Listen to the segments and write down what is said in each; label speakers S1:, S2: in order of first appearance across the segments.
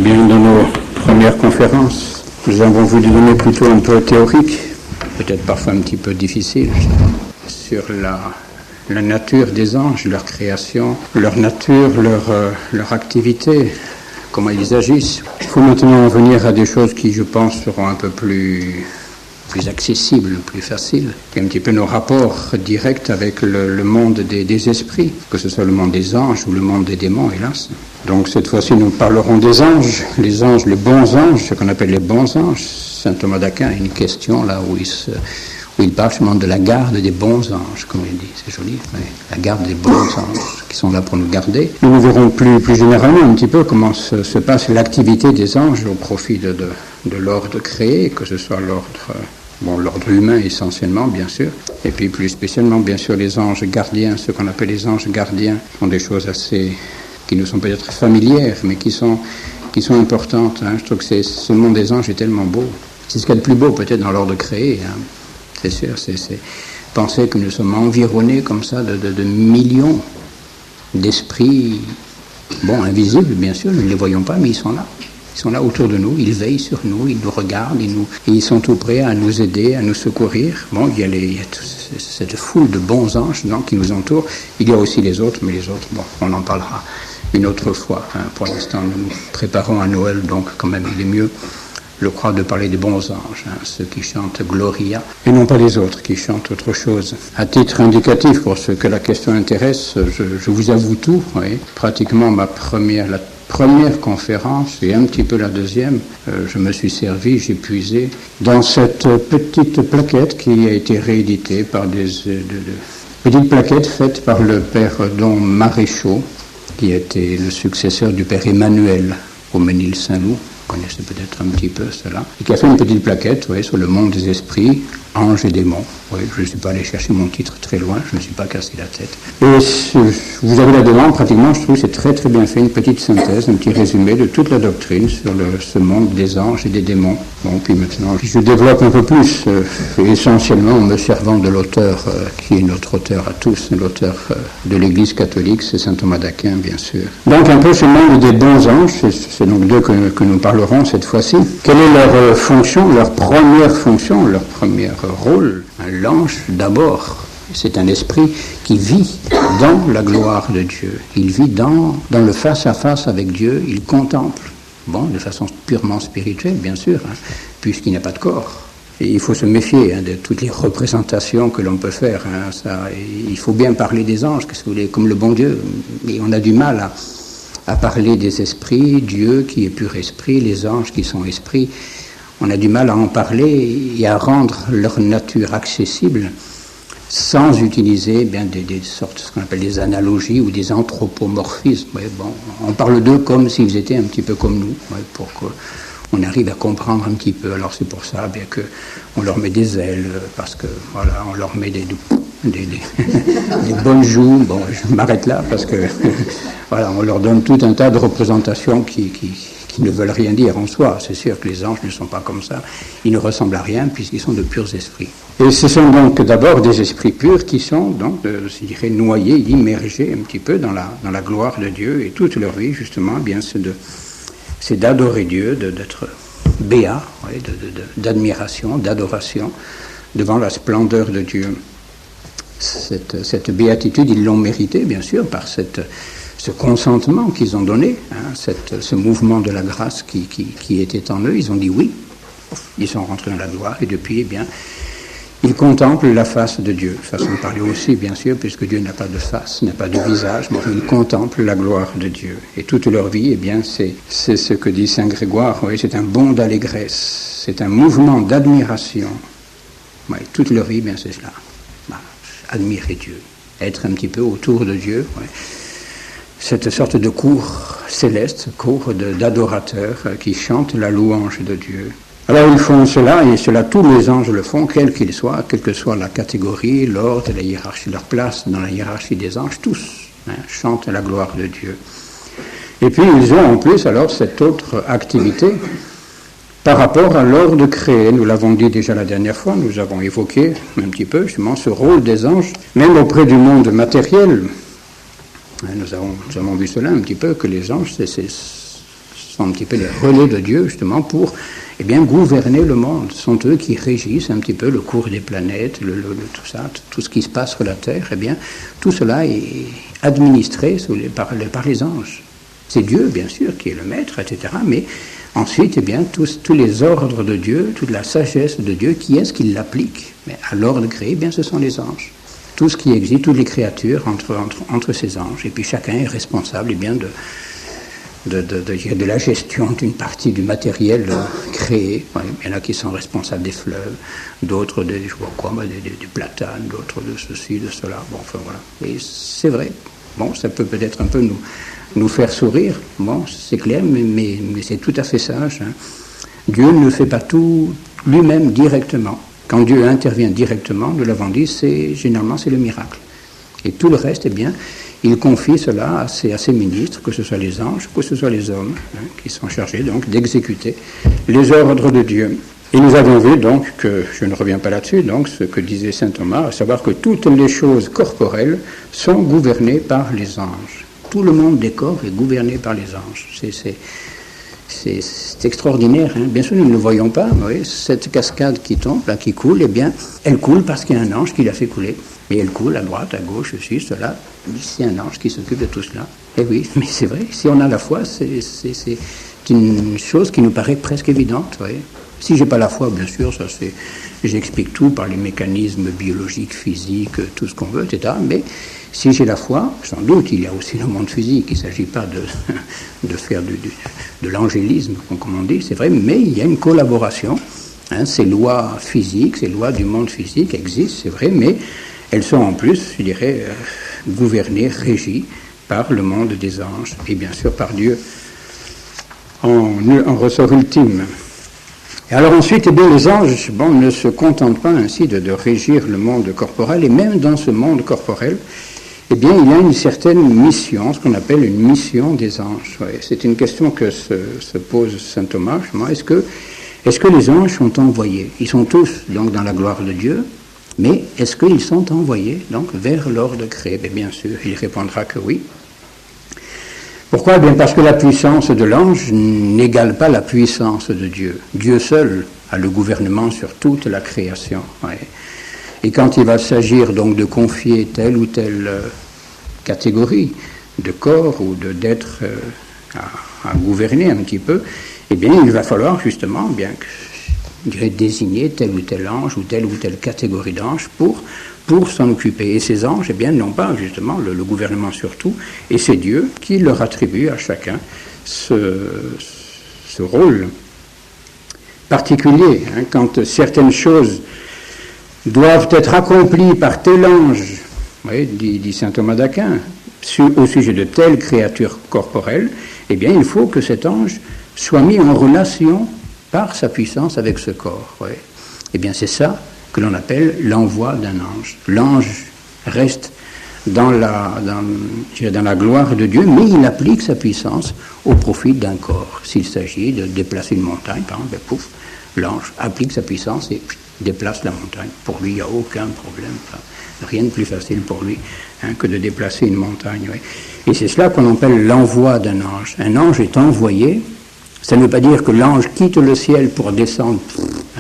S1: Bien, dans nos premières conférences, nous avons voulu donner plutôt un peu théorique, peut-être parfois un petit peu difficile, sur la nature des anges, leur création, leur nature, leur activité, comment ils agissent. Il faut maintenant en venir à des choses qui, je pense, seront un peu plus accessibles, plus faciles. Et un petit peu nos rapports directs avec le monde des esprits, que ce soit le monde des anges ou le monde des démons, hélas. Donc cette fois-ci, nous parlerons des anges, les bons anges, ce qu'on appelle les bons anges. Saint Thomas d'Aquin a une question là où il parle justement de la garde des bons anges, comme il dit, c'est joli, oui. La garde des bons anges qui sont là pour nous garder. Nous verrons plus généralement un petit peu comment se passe l'activité des anges au profit de l'ordre créé, que ce soit l'ordre humain essentiellement, bien sûr, et puis plus spécialement, bien sûr, les anges gardiens, ce qu'on appelle les anges gardiens, sont des choses qui nous sont peut-être familières, mais qui sont importantes. Hein. Je trouve que ce monde des anges est tellement beau. C'est ce qu'il y a de plus beau peut-être dans l'ordre créé, hein. C'est sûr, c'est penser que nous sommes environnés comme ça de millions d'esprits, invisibles bien sûr, nous ne les voyons pas, mais ils sont là. Ils sont là autour de nous, ils veillent sur nous, ils nous regardent, et ils sont tout prêts à nous aider, à nous secourir. Il y a toute cette foule de bons anges qui nous entourent. Il y a aussi les autres, mais les autres, on en parlera une autre fois. Hein. Pour l'instant, nous nous préparons à Noël, donc quand même, il est mieux, je crois, de parler des bons anges, hein, ceux qui chantent Gloria, et non pas les autres qui chantent autre chose. À titre indicatif, pour ceux que la question intéresse, je vous avoue tout. Oui. Pratiquement la première conférence et un petit peu la deuxième, je me suis servi, j'ai puisé dans cette petite plaquette qui a été rééditée par petites plaquettes faites par le père Don Maréchaux, qui était le successeur du père Emmanuel au Ménil-Saint-Loup. Vous connaissez peut-être un petit peu cela, et qui a fait une petite plaquette sur le monde des esprits, anges et démons. Oui, je ne suis pas allé chercher mon titre très loin, je ne me suis pas cassé la tête. Et vous avez la demande, pratiquement, je trouve que c'est très très bien fait, une petite synthèse, un petit résumé de toute la doctrine sur ce monde des anges et des démons. Puis maintenant, je développe un peu plus, essentiellement en me servant de l'auteur, qui est notre auteur à tous, l'auteur de l'Église catholique, c'est Saint Thomas d'Aquin, bien sûr. Donc un peu ce monde des bons anges, c'est donc d'eux que nous parlerons cette fois-ci. Quelle est leur fonction, leur première fonction, leur premier rôle? L'ange, d'abord, c'est un esprit qui vit dans la gloire de Dieu. Il vit dans le face-à-face avec Dieu, il contemple. De façon purement spirituelle, bien sûr, hein, puisqu'il n'a pas de corps. Et il faut se méfier de toutes les représentations que l'on peut faire. Hein, il faut bien parler des anges, comme le bon Dieu. Mais on a du mal à parler des esprits, Dieu qui est pur esprit, les anges qui sont esprits. On a du mal à en parler et à rendre leur nature accessible sans utiliser des sortes, ce qu'on appelle des analogies ou des anthropomorphismes. On parle d'eux comme s'ils étaient un petit peu comme nous, pour qu'on arrive à comprendre un petit peu. Alors c'est pour ça qu'on leur met des ailes, parce que on leur met des bonnes joues. Je m'arrête là parce que on leur donne tout un tas de représentations qui ne veulent rien dire en soi. C'est sûr que les anges ne sont pas comme ça. Ils ne ressemblent à rien puisqu'ils sont de purs esprits. Et ce sont donc d'abord des esprits purs qui sont donc, je dirais, noyés, immergés un petit peu dans la gloire de Dieu. Et toute leur vie, justement, c'est d'adorer Dieu, d'être béat, d'admiration, d'adoration devant la splendeur de Dieu. Cette béatitude, ils l'ont méritée, bien sûr, par ce consentement qu'ils ont donné, ce mouvement de la grâce qui était en eux. Ils ont dit oui, ils sont rentrés dans la gloire, et depuis, ils contemplent la face de Dieu. Façon de parler aussi, bien sûr, puisque Dieu n'a pas de face, n'a pas de visage, mais ils contemplent la gloire de Dieu. Et toute leur vie, c'est ce que dit Saint Grégoire, c'est un bond d'allégresse, c'est un mouvement d'admiration. Toute leur vie, c'est cela. Admirer Dieu, être un petit peu autour de Dieu. Cette sorte de cour céleste, cour d'adorateurs qui chantent la louange de Dieu. Alors ils font cela, et cela tous les anges le font, quels qu'ils soient, quelle que soit la catégorie, l'ordre, la hiérarchie, leur place dans la hiérarchie des anges, tous chantent la gloire de Dieu. Et puis ils ont en plus alors cette autre activité par rapport à l'ordre créé. Nous l'avons dit déjà la dernière fois, nous avons évoqué un petit peu justement ce rôle des anges, même auprès du monde matériel. Nous avons vu cela un petit peu, que les anges, sont un petit peu les relais de Dieu, justement, pour gouverner le monde. Ce sont eux qui régissent un petit peu le cours des planètes, tout ça, tout ce qui se passe sur la Terre. Tout cela est administré par les anges. C'est Dieu, bien sûr, qui est le maître, etc. Mais ensuite, tous les ordres de Dieu, toute la sagesse de Dieu, qui est-ce qui l'applique? Mais à l'ordre créé, ce sont les anges. Tout ce qui existe, toutes les créatures entre ces anges. Et puis chacun est responsable de la gestion d'une partie du matériel créé. Ouais, il y en a qui sont responsables des fleuves, d'autres des platanes, d'autres de ceci, de cela. Bon, enfin voilà. Et c'est vrai. Bon, ça peut peut-être un peu nous faire sourire. Bon, c'est clair, mais c'est tout à fait sage. Hein. Dieu ne fait pas tout lui-même directement. Quand Dieu intervient directement, nous l'avons dit, généralement c'est le miracle. Et tout le reste, il confie cela à ses ministres, que ce soit les anges, que ce soit les hommes, qui sont chargés donc d'exécuter les ordres de Dieu. Et nous avons vu donc que, je ne reviens pas là-dessus, donc ce que disait saint Thomas, à savoir que toutes les choses corporelles sont gouvernées par les anges. Tout le monde des corps est gouverné par les anges. C'est extraordinaire. Hein. Bien sûr, nous ne le voyons pas. Oui, cette cascade qui tombe, là, qui coule, elle coule parce qu'il y a un ange qui l'a fait couler. Et elle coule à droite, à gauche, ceci, cela. C'est un ange qui s'occupe de tout cela. Et oui, mais c'est vrai, si on a la foi, c'est une chose qui nous paraît presque évidente. Oui. Si j'ai pas la foi, bien sûr, j'explique tout par les mécanismes biologiques, physiques, tout ce qu'on veut, etc. Mais si j'ai la foi, sans doute, il y a aussi le monde physique. Il ne s'agit pas de faire de l'angélisme, comme on dit, c'est vrai, mais il y a une collaboration. Hein, ces lois physiques, ces lois du monde physique existent, c'est vrai, mais elles sont en plus, je dirais, gouvernées, régies par le monde des anges et bien sûr par Dieu en ressort ultime. Et alors ensuite, les anges ne se contentent pas ainsi de régir le monde corporel, et même dans ce monde corporel, il y a une certaine mission, ce qu'on appelle une mission des anges. Ouais, c'est une question que se pose saint Thomas, justement. Est-ce que les anges sont envoyés? Ils sont tous donc dans la gloire de Dieu, mais est-ce qu'ils sont envoyés donc vers l'ordre créé? Bien sûr, il répondra que oui. Pourquoi? Parce que la puissance de l'ange n'égale pas la puissance de Dieu. Dieu seul a le gouvernement sur toute la création. Ouais. Et quand il va s'agir donc de confier telle ou telle catégorie de corps ou d'être à gouverner un petit peu, il va falloir justement désigner tel ou tel ange ou telle catégorie d'anges pour s'en occuper. Et ces anges, n'ont pas justement le gouvernement sur tout, et c'est Dieu qui leur attribue à chacun ce rôle particulier. Hein, quand certaines choses doivent être accomplies par tel ange, oui, dit saint Thomas d'Aquin, au sujet de telle créature corporelle, il faut que cet ange soit mis en relation par sa puissance avec ce corps. Oui. C'est ça que l'on appelle l'envoi d'un ange. L'ange reste dans la gloire de Dieu, mais il applique sa puissance au profit d'un corps. S'il s'agit de déplacer une montagne, par exemple, l'ange applique sa puissance et déplace la montagne. Pour lui, il n'y a aucun problème. Rien de plus facile pour lui que de déplacer une montagne. Oui. Et c'est cela qu'on appelle l'envoi d'un ange. Un ange est envoyé. Ça ne veut pas dire que l'ange quitte le ciel pour descendre,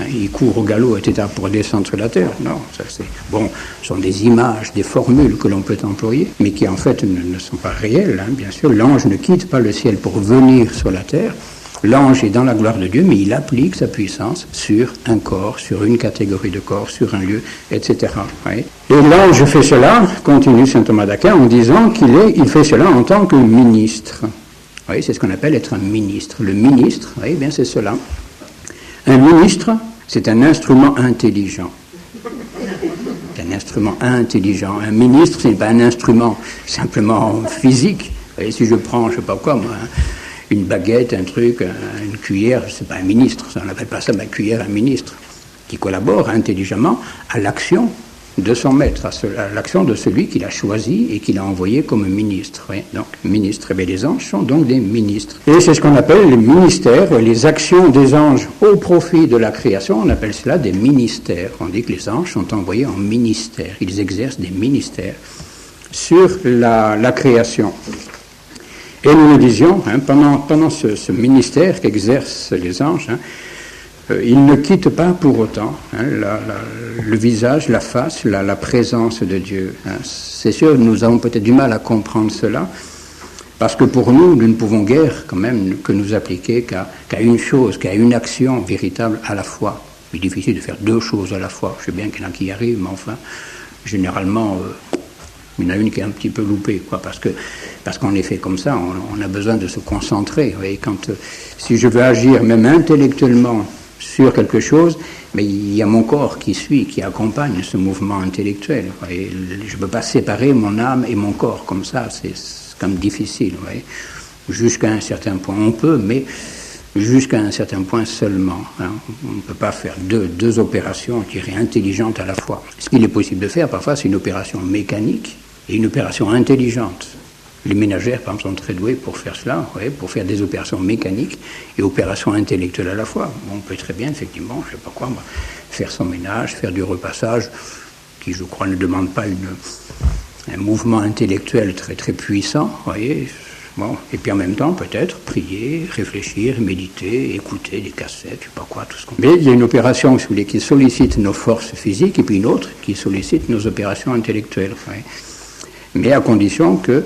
S1: il court au galop, etc., pour descendre sur la terre. Non, ce sont des images, des formules que l'on peut employer, mais qui en fait ne sont pas réelles. Bien sûr, l'ange ne quitte pas le ciel pour venir sur la terre. L'ange est dans la gloire de Dieu, mais il applique sa puissance sur un corps, sur une catégorie de corps, sur un lieu, etc. Oui. Et l'ange fait cela, continue saint Thomas d'Aquin, en disant qu'il fait cela en tant que ministre. Oui, c'est ce qu'on appelle être un ministre. Le ministre, c'est cela. Un ministre, c'est un instrument intelligent. C'est un instrument intelligent. Un ministre, ce n'est pas un instrument simplement physique. Vous voyez, si je prends, je ne sais pas quoi, moi, une baguette, un truc, une cuillère, c'est pas un ministre, on n'appelle pas ça ma cuillère, un ministre, qui collabore intelligemment à l'action de son maître, à l'action de celui qu'il a choisi et qu'il a envoyé comme ministre. Oui. Donc, ministre, les anges sont donc des ministres. Et c'est ce qu'on appelle les ministères, les actions des anges au profit de la création, on appelle cela des ministères. On dit que les anges sont envoyés en ministère, ils exercent des ministères sur la création. Et nous disions, pendant ce ministère qu'exercent les anges, ils ne quittent pas pour autant le visage, la face, la présence de Dieu. C'est sûr, nous avons peut-être du mal à comprendre cela, parce que pour nous, nous ne pouvons guère quand même que nous appliquer qu'à une chose, qu'à une action véritable à la fois. C'est difficile de faire deux choses à la fois. Je sais bien qu'il y en a qui y arrivent, mais enfin, généralement, il y en a une qui est un petit peu loupée, parce qu'en effet, comme ça, on a besoin de se concentrer. Vous voyez, si je veux agir même intellectuellement sur quelque chose, mais il y a mon corps qui suit, qui accompagne ce mouvement intellectuel. Vous voyez, je ne peux pas séparer mon âme et mon corps comme ça, c'est comme difficile. Vous voyez. Jusqu'à un certain point, on peut, mais jusqu'à un certain point seulement. On ne peut pas faire deux opérations, je dirais, intelligentes à la fois. Ce qu'il est possible de faire, parfois, c'est une opération mécanique et une opération intelligente. Les ménagères, par exemple, sont très douées pour faire cela, pour faire des opérations mécaniques et opérations intellectuelles à la fois. On peut très bien, effectivement, je ne sais pas quoi, faire son ménage, faire du repassage, qui, je crois, ne demande pas un mouvement intellectuel très, très puissant, voyez. Bon, et puis en même temps, peut-être, prier, réfléchir, méditer, écouter des cassettes, je sais pas quoi, tout ce qu'on... Mais il y a une opération, si vous voulez, qui sollicite nos forces physiques, et puis une autre qui sollicite nos opérations intellectuelles. Voyez. Mais à condition que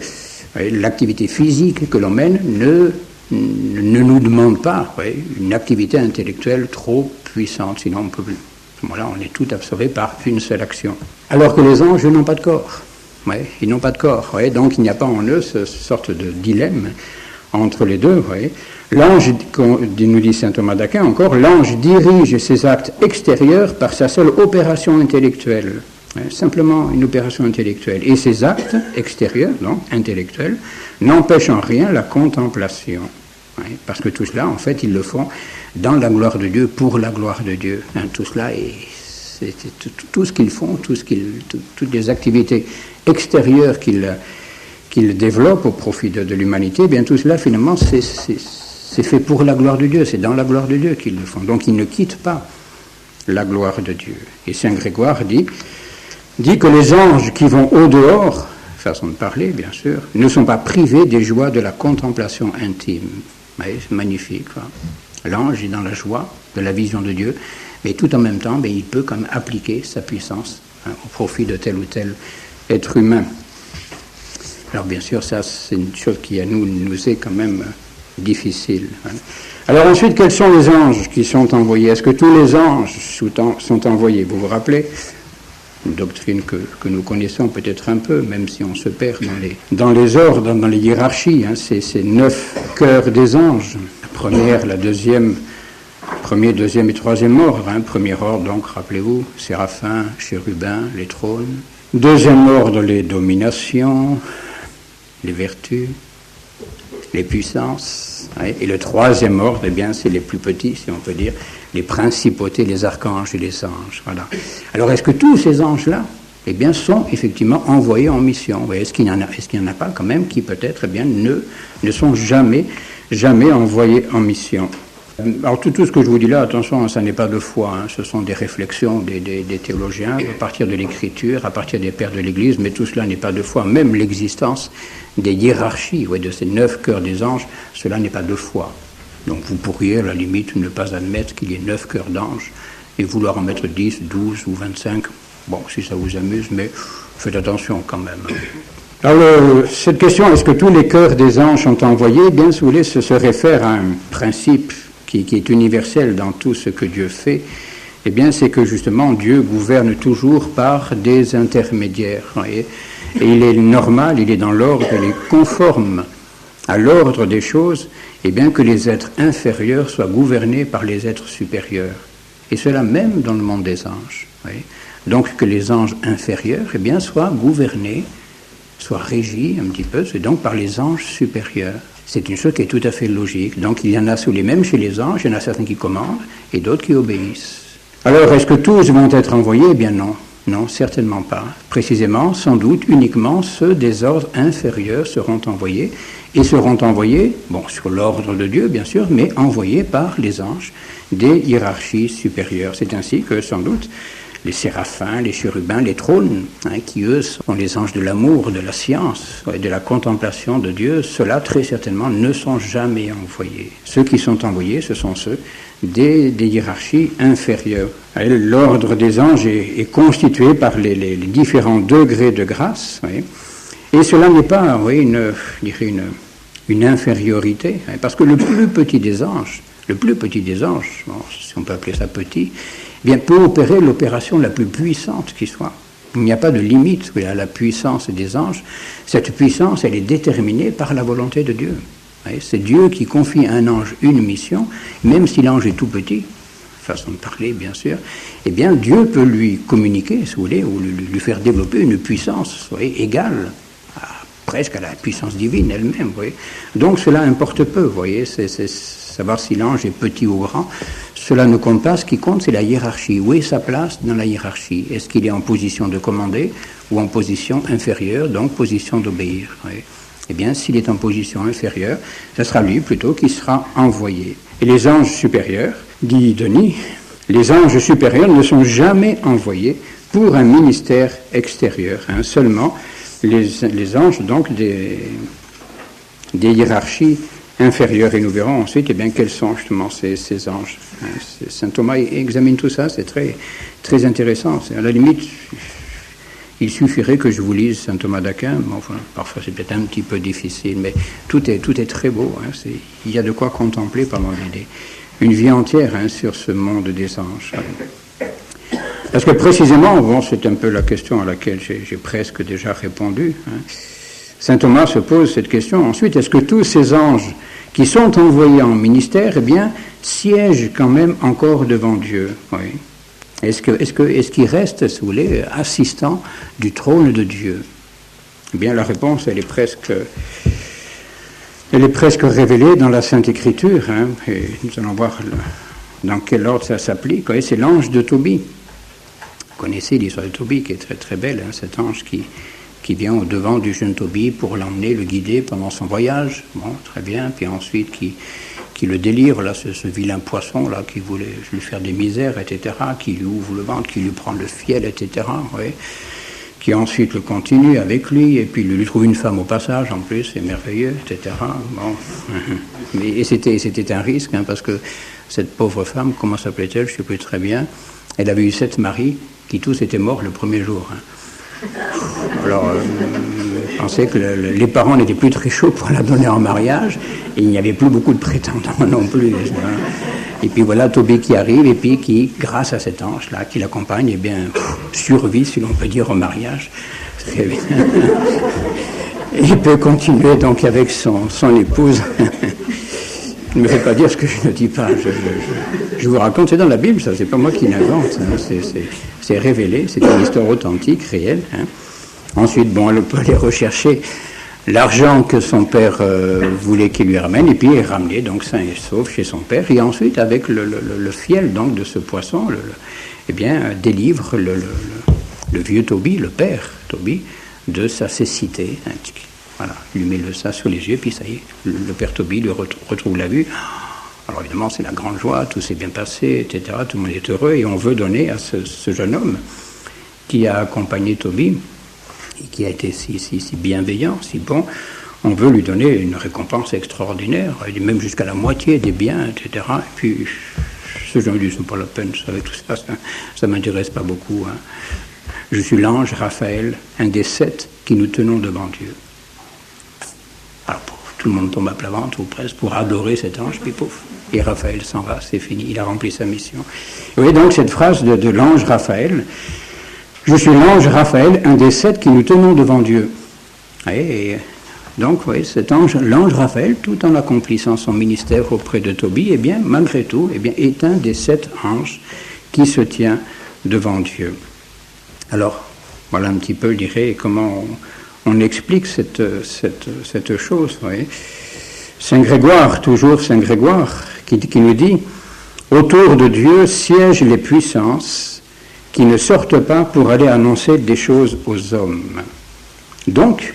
S1: l'activité physique que l'on mène ne nous demande pas une activité intellectuelle trop puissante, sinon on peut plus. À ce moment-là, on est tout absorbé par une seule action. Alors que les anges n'ont pas de corps. Ils n'ont pas de corps. Donc il n'y a pas en eux cette sorte de dilemme entre les deux. L'ange, nous dit saint Thomas d'Aquin encore, l'ange dirige ses actes extérieurs par sa seule opération intellectuelle. Simplement une opération intellectuelle. Et ces actes extérieurs, donc intellectuels, n'empêchent en rien la contemplation. Parce que tout cela, en fait, ils le font dans la gloire de Dieu, pour la gloire de Dieu. Tout cela, c'est tout ce qu'ils font, toutes les activités extérieures qu'ils développent au profit de l'humanité, bien tout cela, finalement, c'est fait pour la gloire de Dieu. C'est dans la gloire de Dieu qu'ils le font. Donc, ils ne quittent pas la gloire de Dieu. Et saint Grégoire dit que les anges qui vont au-dehors, façon de parler bien sûr, ne sont pas privés des joies de la contemplation intime. C'est magnifique. L'ange est dans la joie de la vision de Dieu, mais tout en même temps, il peut comme appliquer sa puissance au profit de tel ou tel être humain. Alors bien sûr, ça c'est une chose qui à nous est quand même difficile. Alors ensuite, quels sont les anges qui sont envoyés? Est-ce que tous les anges sont envoyés? Vous vous rappelez? Une doctrine que nous connaissons peut-être un peu, même si on se perd dans les ordres, dans les hiérarchies. C'est 9 cœurs des anges. La première, la deuxième, premier, deuxième et troisième ordre. Premier ordre, donc, rappelez-vous, séraphins, chérubins, les trônes. Deuxième ordre, les dominations, les vertus, les puissances. Et le troisième ordre, c'est les plus petits, si on peut dire, les principautés, les archanges et les anges. Voilà. Alors, est-ce que tous ces anges-là, sont effectivement envoyés en mission? Est-ce qu'il n'y en a pas quand même qui peut-être, ne sont jamais envoyés en mission? Alors, tout ce que je vous dis là, attention, ça n'est pas de foi, ce sont des réflexions des théologiens, à partir de l'Écriture, à partir des pères de l'Église, mais tout cela n'est pas de foi. Même l'existence des hiérarchies, de ces 9 cœurs des anges, cela n'est pas de foi. Donc vous pourriez, à la limite, ne pas admettre qu'il y ait 9 cœurs d'anges et vouloir en mettre 10, 12 ou 25. Bon, si ça vous amuse, mais faites attention quand même. Alors, cette question, est-ce que tous les cœurs des anges sont envoyés? Si vous voulez, se réfère à un principe qui est universel dans tout ce que Dieu fait. C'est que justement, Dieu gouverne toujours par des intermédiaires. Et il est normal, il est dans l'ordre, il est conforme à l'ordre des choses, que les êtres inférieurs soient gouvernés par les êtres supérieurs. Et cela même dans le monde des anges. Donc que les anges inférieurs soient gouvernés, soient régis un petit peu, c'est donc par les anges supérieurs. C'est une chose qui est tout à fait logique. Donc il y en a même chez les anges, il y en a certains qui commandent et d'autres qui obéissent. Alors est-ce que tous vont être envoyés? Non. Non, certainement pas. Précisément, sans doute, uniquement ceux des ordres inférieurs seront envoyés, et seront envoyés, sur l'ordre de Dieu, bien sûr, mais envoyés par les anges des hiérarchies supérieures. C'est ainsi que, sans doute, les séraphins, les chérubins, les trônes, qui eux sont les anges de l'amour, de la science et de la contemplation de Dieu, ceux-là très certainement ne sont jamais envoyés. Ceux qui sont envoyés, ce sont ceux des hiérarchies inférieures. L'ordre des anges est constitué par les différents degrés de grâce, et cela n'est pas une infériorité, parce que le plus petit des anges, bon, si on peut appeler ça petit, eh bien, peut opérer l'opération la plus puissante qui soit. Il n'y a pas de limite à la puissance des anges. Cette puissance, elle est déterminée par la volonté de Dieu. C'est Dieu qui confie à un ange une mission, même si l'ange est tout petit, façon de parler bien sûr, eh bien Dieu peut lui communiquer, si vous voulez, ou lui faire développer une puissance égale presque à la puissance divine elle-même. Donc cela importe peu, vous voyez, c'est savoir si l'ange est petit ou grand, cela ne compte pas. Ce qui compte, c'est la hiérarchie. Où est sa place dans la hiérarchie? Est-ce qu'il est en position de commander ou en position inférieure, donc position d'obéir? Eh bien, s'il est en position inférieure, ce sera lui plutôt qui sera envoyé. Et les anges supérieurs, dit Denis, les anges supérieurs ne sont jamais envoyés pour un ministère extérieur, seulement les anges donc des hiérarchies inférieures. Et nous verrons ensuite quels sont justement ces anges. Saint Thomas examine tout ça, c'est très, très intéressant. À la limite, il suffirait que je vous lise Saint Thomas d'Aquin. Enfin, parfois c'est peut-être un petit peu difficile, mais tout est très beau. Il y a de quoi contempler pendant une vie entière sur ce monde des anges. Parce que précisément, bon, c'est un peu la question à laquelle j'ai presque déjà répondu. Saint Thomas se pose cette question. Ensuite, est-ce que tous ces anges qui sont envoyés en ministère, siègent quand même encore devant Dieu? Oui. Est-ce qu'ils restent, si vous voulez, assistants du trône de Dieu? Eh bien, la réponse, elle est presque révélée dans la Sainte Écriture. Et nous allons voir dans quel ordre ça s'applique. C'est l'ange de Tobie. Vous connaissez l'histoire de Tobie, qui est très très belle, cet ange qui vient au-devant du jeune Tobie pour l'emmener, le guider pendant son voyage. Bon, très bien. Puis ensuite, qui le délivre, là, ce vilain poisson, là, qui voulait lui faire des misères, etc., qui lui ouvre le ventre, qui lui prend le fiel, etc., qui ensuite le continue avec lui, et puis lui trouve une femme au passage, en plus, c'est merveilleux, etc. Bon. Et c'était un risque, parce que cette pauvre femme, comment s'appelait-elle, je ne sais plus très bien, elle avait eu 7 maris, qui tous étaient morts le premier jour. Alors, je pensais que les parents n'étaient plus très chauds pour la donner en mariage, et il n'y avait plus beaucoup de prétendants non plus. Et puis voilà Tobie qui arrive, et puis qui, grâce à cet ange-là, qui l'accompagne, survit, si l'on peut dire, au mariage. Très bien. Et il peut continuer donc avec son épouse. Ne me faites pas dire ce que je ne dis pas. Je vous raconte, c'est dans la Bible, ça, c'est pas moi qui l'invente. C'est révélé, c'est une histoire authentique, réelle. Ensuite, bon, elle peut aller rechercher l'argent que son père voulait qu'il lui ramène, et puis il est ramené donc sain et sauf chez son père. Et ensuite, avec le fiel donc de ce poisson, délivre le vieux Tobie, le père Tobie, de sa cécité. Voilà, il lui met ça sur les yeux, puis ça y est, le père Tobie lui retrouve la vue. Alors évidemment, c'est la grande joie, tout s'est bien passé, etc. Tout le monde est heureux, et on veut donner à ce jeune homme qui a accompagné Tobie, et qui a été si bienveillant, si bon, on veut lui donner une récompense extraordinaire, même jusqu'à la moitié des biens, etc. Et puis, ce jeune dit, c'est pas la peine, avec tout ça, ça m'intéresse pas beaucoup. Je suis l'ange Raphaël, un des 7 qui nous tenons devant Dieu. Alors, tout le monde tombe à plat ventre, ou presque, pour adorer cet ange, puis pouf, et Raphaël s'en va, c'est fini, il a rempli sa mission. Vous voyez donc cette phrase de l'ange Raphaël, je suis l'ange Raphaël, un des 7 qui nous tenons devant Dieu. Et donc, vous voyez, cet ange, l'ange Raphaël, tout en accomplissant son ministère auprès de Tobie, malgré tout, est un des 7 anges qui se tient devant Dieu. Alors, voilà un petit peu, je dirais, comment on explique cette chose. Vous voyez. Saint Grégoire, toujours Saint Grégoire, qui nous dit « Autour de Dieu siègent les puissances qui ne sortent pas pour aller annoncer des choses aux hommes. Donc,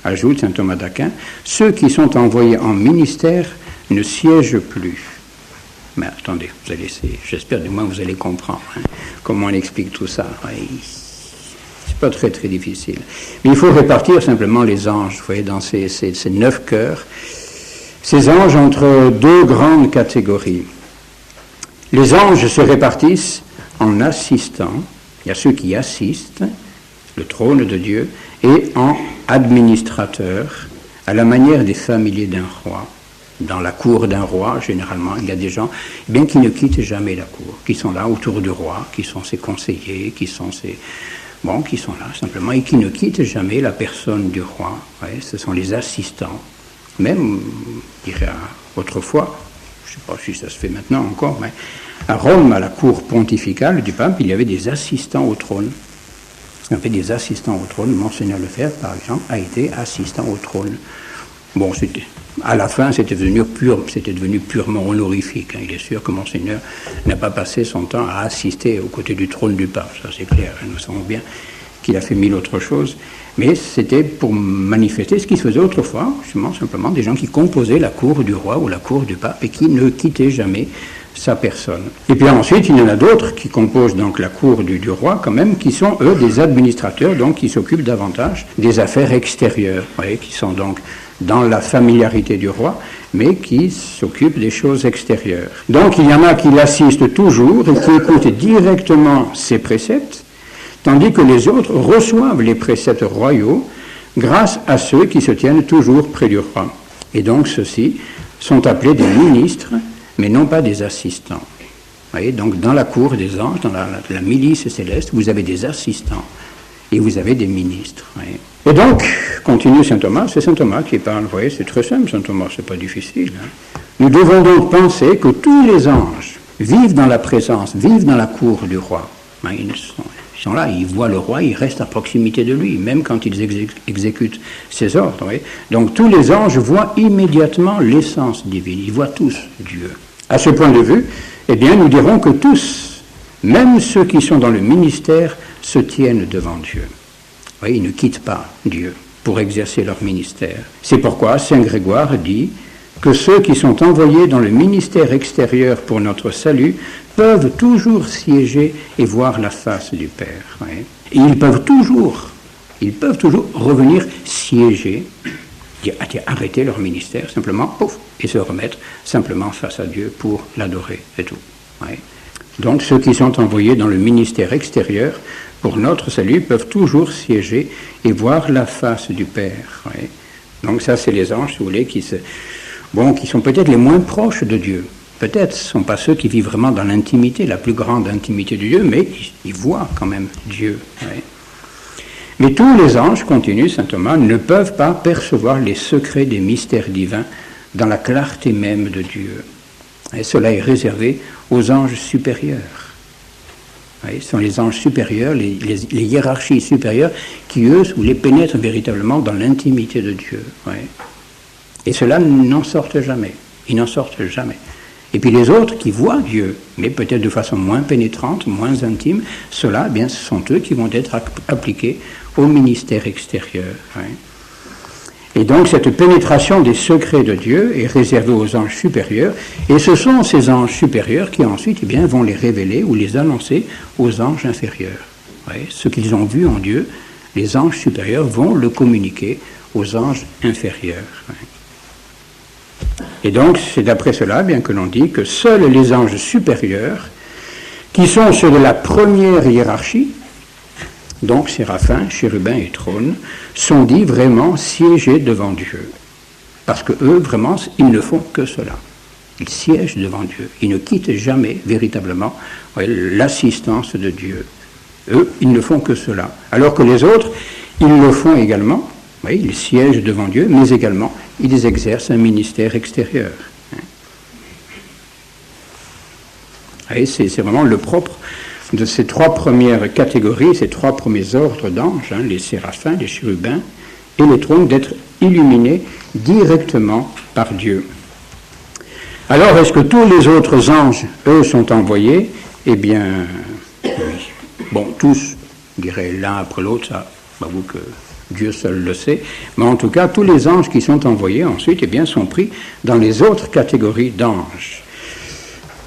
S1: ajoute saint Thomas d'Aquin, ceux qui sont envoyés en ministère ne siègent plus. » Mais attendez, vous allez essayer. J'espère du moins que vous allez comprendre comment on explique tout ça. C'est pas très très difficile. Mais il faut répartir simplement les anges, vous voyez, dans ces 9 cœurs. Ces anges entre 2 grandes catégories. Les anges se répartissent en assistants. Il y a ceux qui assistent le trône de Dieu, et en administrateurs, à la manière des familiers d'un roi. Dans la cour d'un roi, généralement, il y a des gens qui ne quittent jamais la cour, qui sont là autour du roi, qui sont ses conseillers, qui sont là simplement, et qui ne quittent jamais la personne du roi. Ouais, ce sont les assistants. Même, je dirais autrefois, je ne sais pas si ça se fait maintenant encore, mais à Rome, à la cour pontificale du pape, il y avait des assistants au trône. On fait des assistants au trône. Monseigneur Lefebvre, par exemple, a été assistant au trône. Bon, à la fin, c'était devenu purement honorifique. Il est sûr que Monseigneur n'a pas passé son temps à assister aux côtés du trône du pape, ça c'est clair. Nous savons bien qu'il a fait 1000 autres choses. Mais c'était pour manifester ce qui se faisait autrefois, justement, simplement des gens qui composaient la cour du roi ou la cour du pape et qui ne quittaient jamais sa personne. Et puis ensuite, il y en a d'autres qui composent donc la cour du roi quand même, qui sont eux des administrateurs, donc qui s'occupent davantage des affaires extérieures, vous voyez, qui sont donc dans la familiarité du roi, mais qui s'occupent des choses extérieures. Donc il y en a qui l'assistent toujours et qui écoutent directement ses préceptes, tandis que les autres reçoivent les préceptes royaux grâce à ceux qui se tiennent toujours près du roi. Et donc ceux-ci sont appelés des ministres, mais non pas des assistants. Vous voyez, donc dans la cour des anges, dans la milice céleste, vous avez des assistants et vous avez des ministres. Voyez. Et donc, continue saint Thomas, c'est saint Thomas qui parle. Vous voyez, c'est très simple, saint Thomas, c'est pas difficile. Nous devons donc penser que tous les anges vivent dans la présence, vivent dans la cour du roi. Ils sont là, ils voient le roi, ils restent à proximité de lui, même quand ils exécutent ses ordres. Voyez. Donc tous les anges voient immédiatement l'essence divine, ils voient tous Dieu. À ce point de vue, eh bien, nous dirons que tous, même ceux qui sont dans le ministère, se tiennent devant Dieu. Voyez, ils ne quittent pas Dieu pour exercer leur ministère. C'est pourquoi Saint Grégoire dit que ceux qui sont envoyés dans le ministère extérieur pour notre salut peuvent toujours siéger et voir la face du Père. Ouais. Et ils peuvent toujours revenir siéger, arrêter leur ministère simplement, pouf, et se remettre simplement face à Dieu pour l'adorer, c'est tout. Ouais. Donc ceux qui sont envoyés dans le ministère extérieur pour notre salut peuvent toujours siéger et voir la face du Père. Ouais. Donc ça, c'est les anges, si vous voulez, qui sont peut-être les moins proches de Dieu. Peut-être ce ne sont pas ceux qui vivent vraiment dans l'intimité, la plus grande intimité de Dieu, mais ils voient quand même Dieu. Ouais. Mais tous les anges, continue saint Thomas, ne peuvent pas percevoir les secrets des mystères divins dans la clarté même de Dieu. Et cela est réservé aux anges supérieurs. Ouais, ce sont les anges supérieurs, les hiérarchies supérieures, qui, eux, les pénètrent véritablement dans l'intimité de Dieu. Ouais. Et ceux-là n'en sortent jamais. Ils n'en sortent jamais. Et puis les autres qui voient Dieu, mais peut-être de façon moins pénétrante, moins intime, ceux-là, eh bien, ce sont eux qui vont être appliqués au ministère extérieur. Ouais. Et donc cette pénétration des secrets de Dieu est réservée aux anges supérieurs, et ce sont ces anges supérieurs qui ensuite eh bien, vont les révéler ou les annoncer aux anges inférieurs. Ouais. Ce qu'ils ont vu en Dieu, les anges supérieurs vont le communiquer aux anges inférieurs. Ouais. Et donc, c'est d'après cela bien que l'on dit que seuls les anges supérieurs, qui sont ceux de la première hiérarchie, donc séraphins, chérubins et trônes, sont dits vraiment siéger devant Dieu. Parce que eux, vraiment, ils ne font que cela. Ils siègent devant Dieu. Ils ne quittent jamais, véritablement, l'assistance de Dieu. Eux, ils ne font que cela. Alors que les autres, ils le font également. Oui, ils siègent devant Dieu, mais également, ils exercent un ministère extérieur. Et c'est vraiment le propre de ces 3 premières catégories, ces 3 premiers ordres d'anges, les séraphins, les chérubins et les trônes, d'être illuminés directement par Dieu. Alors, est-ce que tous les autres anges, eux, sont envoyés? Eh bien, oui. Bon, tous, je dirais l'un après l'autre, ça, j'avoue que Dieu seul le sait, mais en tout cas, tous les anges qui sont envoyés ensuite, eh bien, sont pris dans les autres catégories d'anges.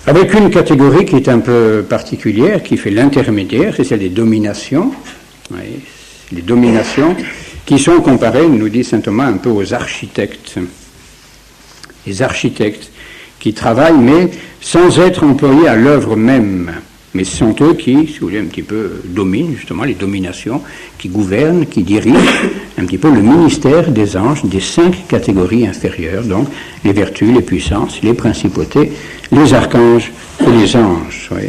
S1: Avec une catégorie qui est un peu particulière, qui fait l'intermédiaire, c'est celle des dominations. Oui, les dominations qui sont comparées, nous dit saint Thomas, un peu aux architectes. Les architectes qui travaillent, mais sans être employés à l'œuvre même. Mais ce sont eux qui, si vous voulez, un petit peu dominent, justement, les dominations, qui gouvernent, qui dirigent un petit peu le ministère des anges, des 5 catégories inférieures, donc les vertus, les puissances, les principautés, les archanges et les anges. Oui.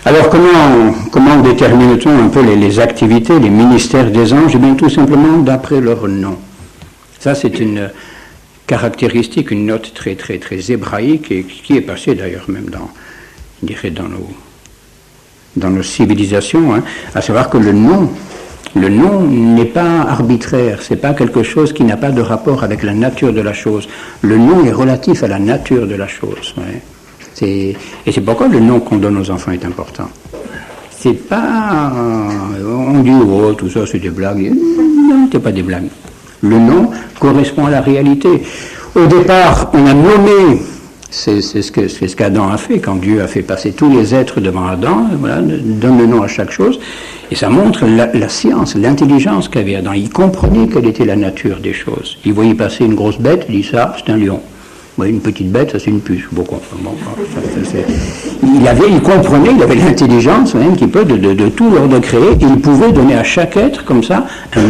S1: Alors comment détermine-t-on un peu les activités, les ministères des anges? Eh bien tout simplement d'après leur nom. Ça c'est une caractéristique, une note très très très hébraïque et qui est passée d'ailleurs même dans nos civilisations, hein, à savoir que le nom n'est pas arbitraire, c'est pas quelque chose qui n'a pas de rapport avec la nature de la chose. Le nom est relatif à la nature de la chose. Ouais. Et c'est pourquoi le nom qu'on donne aux enfants est important. C'est pas... on dit, oh, tout ça c'est des blagues. Non, c'est pas des blagues. Le nom correspond à la réalité. Au départ, on a nommé, c'est ce qu'Adam a fait, quand Dieu a fait passer tous les êtres devant Adam, voilà, donne le nom à chaque chose, et ça montre la science, l'intelligence qu'avait Adam. Il comprenait quelle était la nature des choses. Il voyait passer une grosse bête, il dit ça, c'est un lion. Oui, une petite bête, ça c'est une puce. Il comprenait, il avait l'intelligence un petit peu de tout l'ordre créé, et il pouvait donner à chaque être comme ça un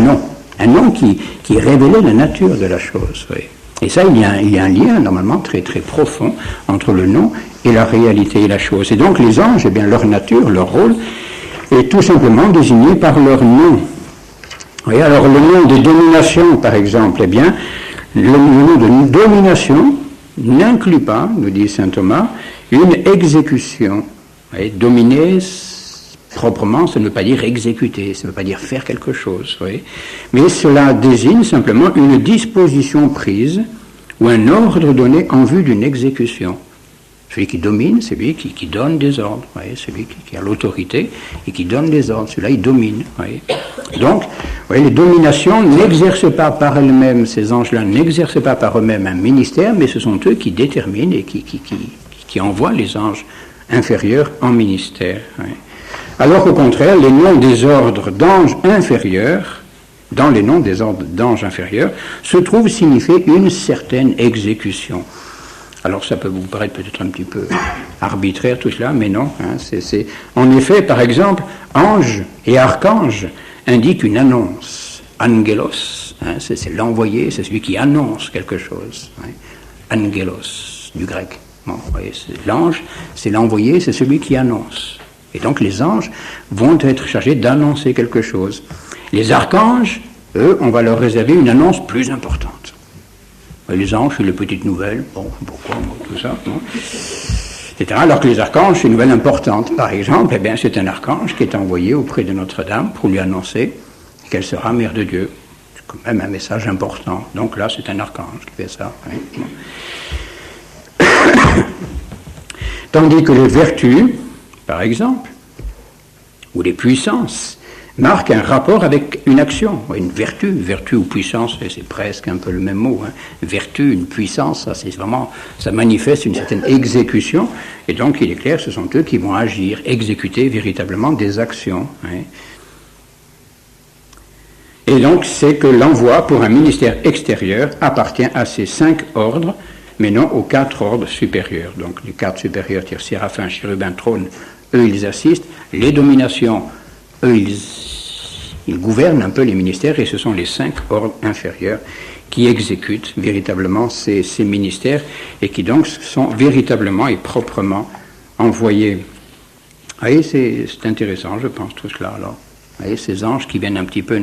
S1: nom qui révélait la nature de la chose. Oui. Et ça, il y a un lien normalement très très profond entre le nom et la réalité et la chose. Et donc les anges, eh bien leur nature, leur rôle, est tout simplement désigné par leur nom. Oui, alors le nom des dominations, par exemple, eh bien le nom de domination n'inclut pas, nous dit saint Thomas, une exécution. Et dominer, proprement, ça ne veut pas dire exécuter, ça ne veut pas dire faire quelque chose. Oui. Mais cela désigne simplement une disposition prise ou un ordre donné en vue d'une exécution. Celui qui domine, c'est lui qui donne des ordres. Oui, celui qui a l'autorité et qui donne des ordres. Celui-là, il domine. Oui. Donc, oui, les dominations n'exercent pas par elles-mêmes, ces anges-là n'exercent pas par eux-mêmes un ministère, mais ce sont eux qui déterminent et qui envoient les anges inférieurs en ministère. Oui. Alors qu'au contraire, les noms des ordres d'anges inférieurs, dans les noms des ordres d'anges inférieurs, se trouvent signifier une certaine exécution. Alors ça peut vous paraître peut-être un petit peu arbitraire tout cela, mais non. Hein, c'est... En effet, par exemple, ange et archange indiquent une annonce. Angelos, hein, c'est l'envoyé, c'est celui qui annonce quelque chose. Hein. Angelos, du grec. Bon, vous voyez, l'ange, c'est l'envoyé, c'est celui qui annonce. Et donc les anges vont être chargés d'annoncer quelque chose. Les archanges, eux, on va leur réserver une annonce plus importante. Les anges, c'est les petites nouvelles, bon, pourquoi, tout ça, non, etc. Alors que les archanges, c'est une nouvelle importante. Par exemple, eh bien, c'est un archange qui est envoyé auprès de Notre-Dame pour lui annoncer qu'elle sera mère de Dieu. C'est quand même un message important. Donc là, c'est un archange qui fait ça. Oui. Bon. Tandis que les vertus, par exemple, ou les puissances, marquent un rapport avec une action, une vertu ou puissance, c'est presque un peu le même mot. Hein. Vertu, une puissance, ça manifeste une certaine exécution, et donc il est clair, ce sont eux qui vont agir, exécuter véritablement des actions. Hein. Et donc c'est que l'envoi pour un ministère extérieur appartient à ces 5 ordres, mais non aux 4 ordres supérieurs. Donc les 4 supérieurs, séraphins, chérubins, trônes, eux ils assistent. Les dominations, eux ils gouvernent un peu les ministères, et ce sont les 5 ordres inférieurs qui exécutent véritablement ces ministères et qui donc sont véritablement et proprement envoyés. Vous voyez, c'est intéressant, je pense, tout cela. Alors, vous voyez, ces anges qui viennent un petit peu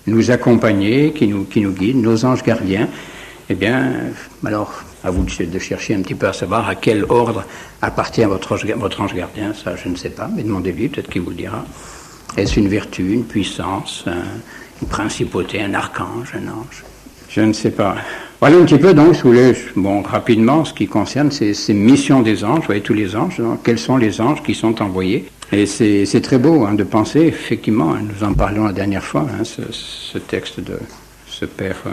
S1: nous accompagner, qui nous guident, nos anges gardiens, eh bien, alors, à vous de chercher un petit peu à savoir à quel ordre appartient votre ange gardien, ça je ne sais pas, mais demandez-lui, peut-être qu'il vous le dira. Est-ce une vertu, une puissance, une principauté, un archange, un ange? Je ne sais pas. Voilà un petit peu donc, si vous voulez, bon, rapidement, ce qui concerne ces missions des anges, vous voyez tous les anges, donc, quels sont les anges qui sont envoyés. Et c'est très beau hein, de penser, effectivement, nous en parlons la dernière fois, hein, ce texte de ce père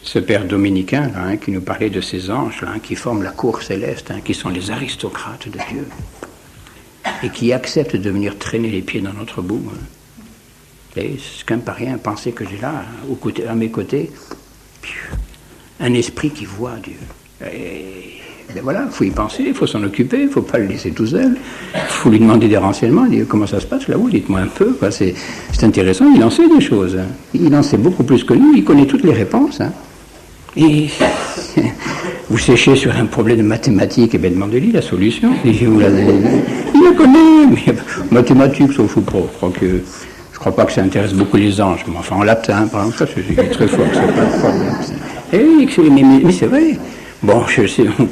S1: ce père dominicain là, qui nous parlait de ces anges là, qui forment la cour céleste, qui sont les aristocrates de Dieu et qui acceptent de venir traîner les pieds dans notre boue. Et c'est quand même pas rien, penser que j'ai là, à mes côtés, un esprit qui voit Dieu. Et ben voilà, il faut y penser, il faut s'en occuper, il ne faut pas le laisser tout seul, il faut lui demander des renseignements, dire comment ça se passe là-haut, dites-moi un peu. Quoi. C'est intéressant, il en sait des choses. Il en sait beaucoup plus que nous, il connaît toutes les réponses. Et vous séchez sur un problème de mathématiques, et bien demandez-lui la solution. Il la connaît, mais mathématiques, sauf je crois pas que ça intéresse beaucoup les anges, mais enfin en latin, par exemple, ça c'est très fort, c'est pas de problème. Mais c'est vrai. Bon, je sais, on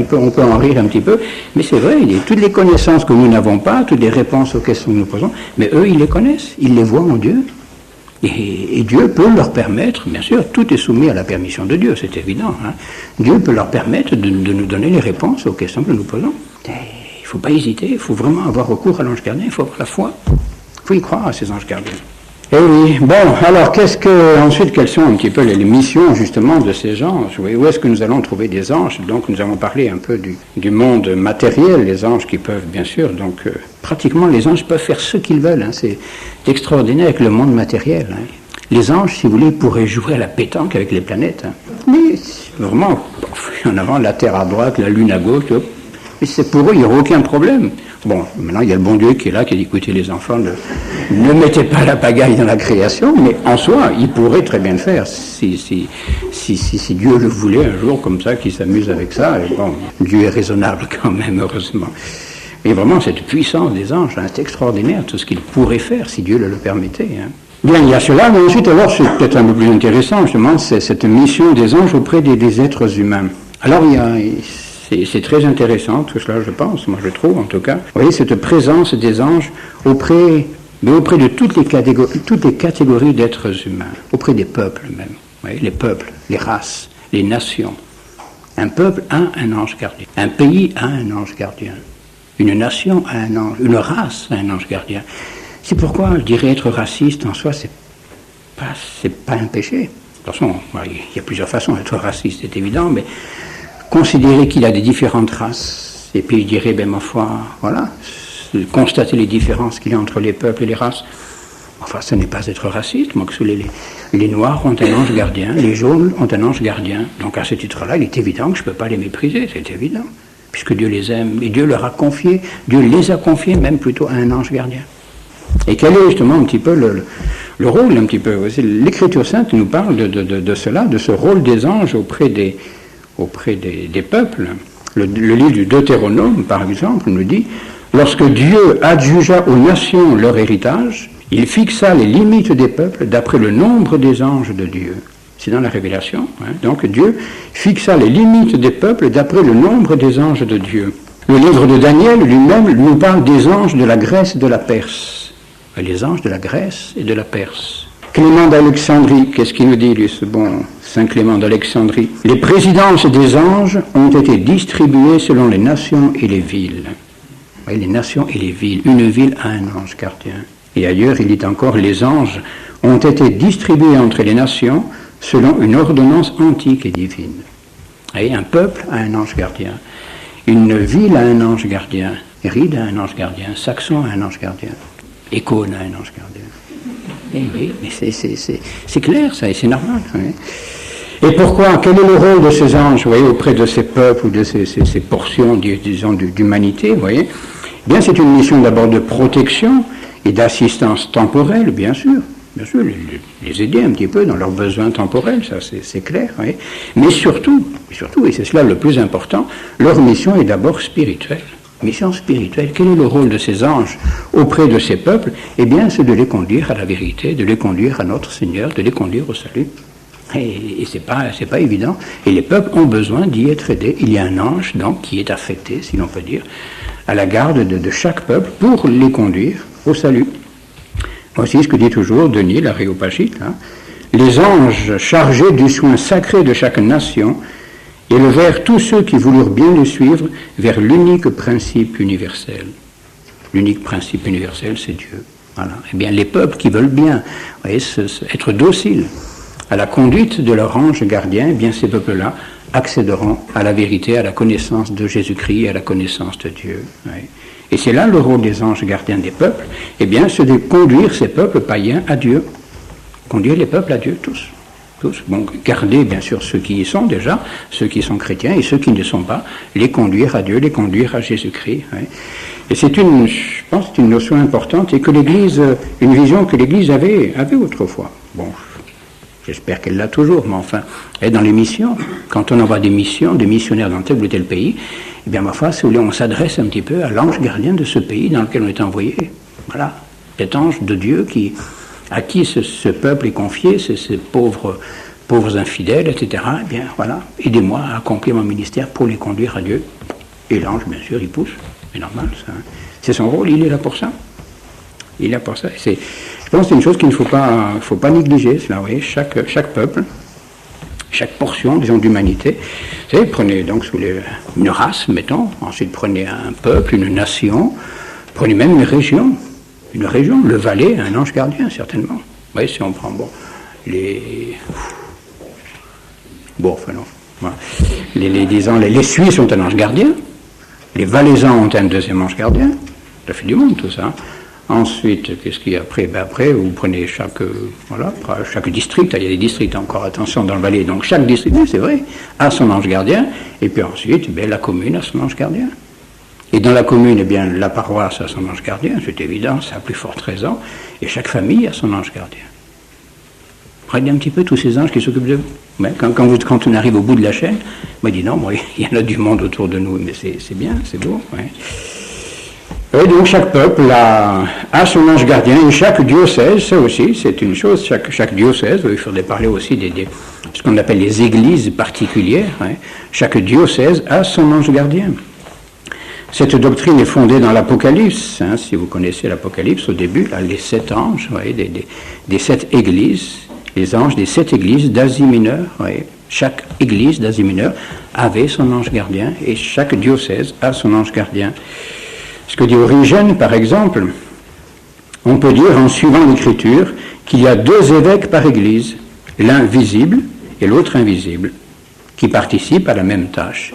S1: peut en rire un petit peu, mais c'est vrai, toutes les connaissances que nous n'avons pas, toutes les réponses aux questions que nous posons, mais eux, ils les connaissent, ils les voient en Dieu. Et Dieu peut leur permettre, bien sûr, tout est soumis à la permission de Dieu, c'est évident. Dieu peut leur permettre de nous donner les réponses aux questions que nous posons. Il ne faut pas hésiter, il faut vraiment avoir recours à l'ange gardien, il faut avoir la foi. Il faut y croire à ces anges gardiens. Et oui, bon, alors ensuite, quelles sont un petit peu les missions justement de ces anges? Où est-ce que nous allons trouver des anges? Donc nous avons parlé un peu du monde matériel, les anges qui peuvent bien sûr, donc pratiquement les anges peuvent faire ce qu'ils veulent, c'est extraordinaire avec le monde matériel. Les anges, si vous voulez, pourraient jouer à la pétanque avec les planètes. Mais vraiment, en avant la Terre à droite, la Lune à gauche, et c'est pour eux, il n'y aura aucun problème. Bon, maintenant, il y a le bon Dieu qui est là, qui dit, écoutez, les enfants, ne mettez pas la pagaille dans la création, mais en soi, ils pourraient très bien le faire, si Dieu le voulait un jour, comme ça, qu'ils s'amusent avec ça. Et bon, Dieu est raisonnable quand même, heureusement. Et vraiment, cette puissance des anges, c'est extraordinaire, tout ce qu'ils pourraient faire, si Dieu le permettait. Bien, il y a cela, mais ensuite, alors, c'est peut-être un peu plus intéressant, justement, c'est cette mission des anges auprès des êtres humains. Alors, c'est très intéressant, tout cela, je pense, moi je trouve en tout cas. Vous voyez, cette présence des anges auprès de toutes les catégories d'êtres humains, auprès des peuples même. Vous voyez, les peuples, les races, les nations. Un peuple a un ange gardien. Un pays a un ange gardien. Une nation a un ange. Une race a un ange gardien. C'est pourquoi je dirais être raciste en soi, c'est pas un péché. De toute façon, il y a plusieurs façons d'être raciste, c'est évident, mais considérer qu'il y a des différentes races, et puis je dirais, ma foi, voilà, constater les différences qu'il y a entre les peuples et les races, enfin, ce n'est pas être raciste. Moi, que les Noirs ont un ange gardien, les Jaunes ont un ange gardien, donc à ce titre-là, il est évident que je ne peux pas les mépriser, c'est évident, puisque Dieu les aime, et Dieu leur a confié, Dieu les a confiés même plutôt à un ange gardien. Et quel est justement un petit peu le rôle, un petit peu, l'Écriture sainte nous parle de cela, de ce rôle des anges auprès des peuples. Le livre du Deutéronome, par exemple, nous dit « Lorsque Dieu adjugea aux nations leur héritage, il fixa les limites des peuples d'après le nombre des anges de Dieu. » C'est dans la Révélation. Donc Dieu fixa les limites des peuples d'après le nombre des anges de Dieu. Le livre de Daniel lui-même nous parle des anges de la Grèce et de la Perse. Les anges de la Grèce et de la Perse. Clément d'Alexandrie, qu'est-ce qu'il nous dit, lui, ce bon Saint Clément d'Alexandrie? Les présidences des anges ont été distribuées selon les nations et les villes. Oui, les nations et les villes. Une ville a un ange gardien. Et ailleurs, il dit encore, les anges ont été distribués entre les nations selon une ordonnance antique et divine. Et un peuple a un ange gardien. Une ville a un ange gardien. Ride a un ange gardien. Saxon a un ange gardien. Écône a un ange gardien. Eh oui, mais c'est clair, ça, et c'est normal. Oui. Et pourquoi? Quel est le rôle de ces anges, vous voyez, auprès de ces peuples ou de ces portions, disons, d'humanité, vous voyez? Bien, c'est une mission d'abord de protection et d'assistance temporelle, bien sûr, les aider un petit peu dans leurs besoins temporels, ça, c'est clair, oui. Mais surtout, et c'est cela le plus important, leur mission est d'abord spirituelle. Mission spirituelle, quel est le rôle de ces anges auprès de ces peuples? Eh bien, c'est de les conduire à la vérité, de les conduire à notre Seigneur, de les conduire au salut. Et c'est pas évident. Et les peuples ont besoin d'y être aidés. Il y a un ange, donc, qui est affecté, si l'on peut dire, à la garde de chaque peuple pour les conduire au salut. Voici ce que dit toujours Denis, l'Aréopagite. Les anges chargés du soin sacré de chaque nation élevèrent tous ceux qui voulurent bien le suivre vers l'unique principe universel. L'unique principe universel, c'est Dieu. Voilà. Eh bien, les peuples qui veulent bien, voyez, être dociles à la conduite de leur ange gardien, eh bien ces peuples-là accéderont à la vérité, à la connaissance de Jésus-Christ, à la connaissance de Dieu. Oui. Et c'est là le rôle des anges gardiens des peuples, eh bien, c'est de conduire ces peuples païens à Dieu. Conduire les peuples à Dieu, tous. Tous. Bon, garder, bien sûr, ceux qui y sont déjà, ceux qui sont chrétiens, et ceux qui ne le sont pas, les conduire à Dieu, les conduire à Jésus-Christ. Oui. Et c'est je pense, une notion importante, et que l'Église, une vision que l'Église avait autrefois. Bon, j'espère qu'elle l'a toujours, mais enfin, et dans les missions, quand on envoie des missionnaires dans tel ou tel pays, eh bien, ma foi, si vous voulez, on s'adresse un petit peu à l'ange gardien de ce pays dans lequel on est envoyé. Voilà, cet ange de Dieu à qui ce peuple est confié, ces pauvres infidèles, etc. Eh bien, voilà, aidez-moi à accomplir mon ministère pour les conduire à Dieu. Et l'ange, bien sûr, il pousse, c'est normal, ça. C'est son rôle, il est là pour ça. Il est là pour ça. Je pense que c'est une chose qu'il ne faut pas négliger. Cela, vous voyez, chaque peuple, chaque portion, disons, d'humanité. Vous savez, prenez donc une race, mettons, ensuite prenez un peuple, une nation, prenez même une région, le Valais, un ange gardien, certainement. Vous voyez, si on prend, voilà. Les Suisses ont un ange gardien, les Valaisans ont un deuxième ange gardien, ça fait du monde tout ça. Ensuite, qu'est-ce qu'il y a après? Après, vous prenez chaque district, il y a des districts encore, attention, dans le Valais, donc chaque district, c'est vrai, a son ange gardien, et puis ensuite, la commune a son ange gardien. Et dans la commune, la paroisse a son ange gardien, c'est évident, c'est à plus forte raison, et chaque famille a son ange gardien. Regardez un petit peu tous ces anges qui s'occupent de vous. Quand on arrive au bout de la chaîne, on dit non, il y en a du monde autour de nous, mais c'est bien, c'est beau. Ouais. Et donc chaque peuple a son ange gardien, et chaque diocèse, ça aussi, c'est une chose, chaque diocèse, il faudrait parler aussi de ce qu'on appelle les églises particulières, hein. Chaque diocèse a son ange gardien. Cette doctrine est fondée dans l'Apocalypse, hein, si vous connaissez l'Apocalypse, au début, là, les 7 anges, vous voyez, des 7 églises, les anges des 7 églises d'Asie mineure, vous voyez, chaque église d'Asie mineure avait son ange gardien, et chaque diocèse a son ange gardien. Ce que dit Origène, par exemple, on peut dire, en suivant l'Écriture, qu'il y a 2 évêques par église, l'un visible et l'autre invisible, qui participent à la même tâche.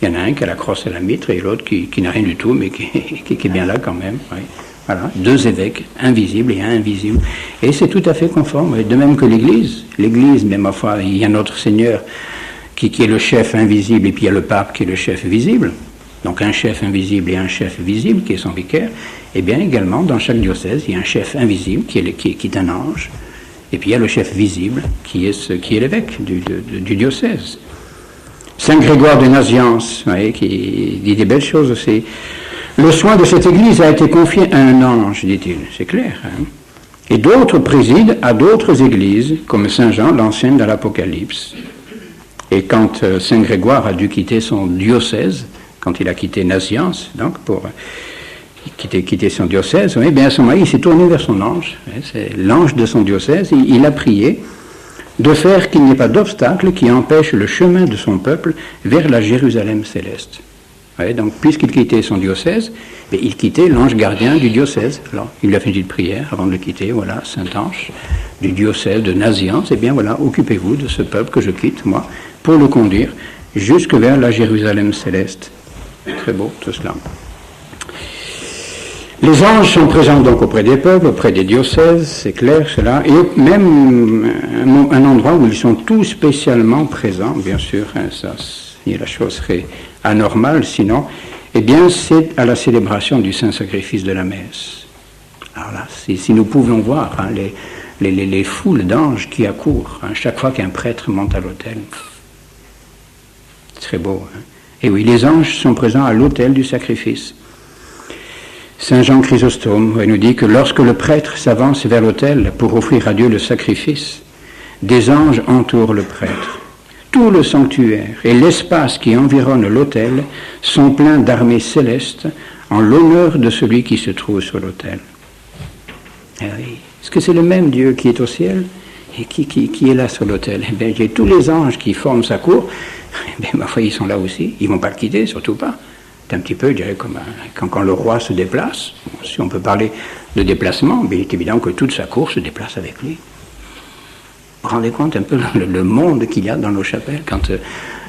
S1: Il y en a un qui a la crosse et la mitre, et l'autre qui n'a rien du tout, mais qui est bien là quand même. Oui. Voilà, 2 évêques, un visible et un invisible. Et c'est tout à fait conforme, de même que l'Église. L'Église, mais ma foi, il y a notre Seigneur qui est le chef invisible, et puis il y a le pape qui est le chef visible. Donc un chef invisible et un chef visible qui est son vicaire. Et bien également, dans chaque diocèse, il y a un chef invisible qui est un ange. Et puis il y a le chef visible qui est l'évêque du diocèse. Saint Grégoire de Nazianze, qui dit des belles choses aussi. Le soin de cette église a été confié à un ange, dit-il. C'est clair. Hein? Et d'autres président à d'autres églises, comme Saint Jean l'enseigne dans l'Apocalypse. Et quand Saint Grégoire a dû quitter son diocèse, quand il a quitté Nazianze, donc pour quitter son diocèse, oui, bien à ce moment-là, il s'est tourné vers son ange. C'est l'ange de son diocèse. Il a prié de faire qu'il n'y ait pas d'obstacle qui empêche le chemin de son peuple vers la Jérusalem céleste. Oui, donc, puisqu'il quittait son diocèse, il quittait l'ange gardien du diocèse. Alors, il lui a fait une prière avant de le quitter. Voilà, Saint-Ange du diocèse de Nazianze. Eh bien, voilà, occupez-vous de ce peuple que je quitte, moi, pour le conduire jusque vers la Jérusalem céleste. Très beau, tout cela. Les anges sont présents donc auprès des peuples, auprès des diocèses, c'est clair cela, et même un endroit où ils sont tous spécialement présents, bien sûr, hein, ça, si la chose serait anormale sinon, eh bien c'est à la célébration du Saint-Sacrifice de la messe. Alors là, si nous pouvions voir hein, les foules d'anges qui accourent hein, chaque fois qu'un prêtre monte à l'autel. C'est très beau. Hein. Et oui, les anges sont présents à l'autel du sacrifice. Saint Jean Chrysostome nous dit que lorsque le prêtre s'avance vers l'autel pour offrir à Dieu le sacrifice, des anges entourent le prêtre. Tout le sanctuaire et l'espace qui environne l'autel sont pleins d'armées célestes en l'honneur de celui qui se trouve sur l'autel. Eh oui. Est-ce que c'est le même Dieu qui est au ciel et qui est là sur l'autel? Eh bien, j'ai tous les anges qui forment sa cour. Eh bien, ma foi, ils sont là aussi. Ils ne vont pas le quitter, surtout pas. C'est un petit peu, je dirais, comme quand le roi se déplace. Bon, si on peut parler de déplacement, mais il est évident que toute sa cour se déplace avec lui. Voilà. Et les anges sont présents à l'autel du sacrifice. Des anges entourent le prêtre. Tout le sanctuaire et l'espace qui environne l'autel sont pleins d'armées célestes en l'honneur de celui qui se trouve sur l'autel. Eh oui. Est-ce que c'est le même Dieu qui est au ciel et qui est là sur l'autel? Eh bien, ma foi, ils sont là aussi. Ils ne vont pas le quitter, surtout pas. C'est un petit peu, je dirais, comme quand le roi se déplace. Si on peut parler de déplacement, mais il est évident que toute sa cour se déplace avec lui. Vous vous rendez compte un peu le monde qu'il y a dans nos chapelles quand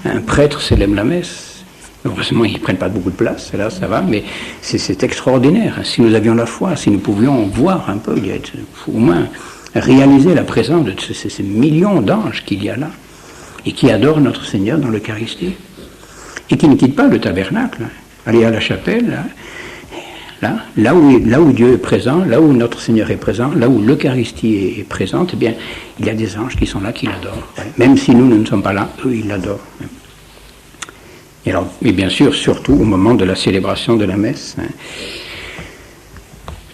S1: un prêtre célèbre la messe? Heureusement, ils ne prennent pas beaucoup de place, là, ça va, mais c'est extraordinaire. Si nous avions la foi, si nous pouvions voir un peu, au moins réaliser la présence de ces millions d'anges qu'il y a là, et qui adorent notre Seigneur dans l'Eucharistie, et qui ne quittent pas le tabernacle. Allez à la chapelle, là où Dieu est présent, là où notre Seigneur est présent, là où l'Eucharistie est présente, eh bien, il y a des anges qui sont là, qui l'adorent. Même si nous ne sommes pas là, eux, ils l'adorent. Et bien sûr, surtout au moment de la célébration de la messe.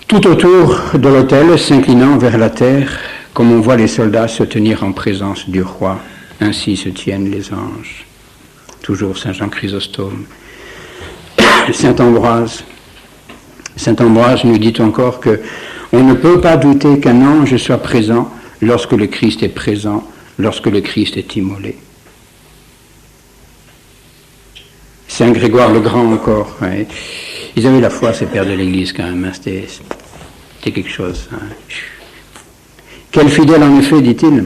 S1: Tout autour de l'autel, s'inclinant vers la terre, comme on voit les soldats se tenir en présence du roi, ainsi se tiennent les anges. Toujours Saint Jean Chrysostome. Saint Ambroise nous dit encore que on ne peut pas douter qu'un ange soit présent lorsque le Christ est présent, lorsque le Christ est immolé. Saint Grégoire le Grand encore. Ouais. Ils avaient la foi, ces pères de l'Église, quand même. Hein. C'était quelque chose. Hein. Quel fidèle, en effet, dit-il,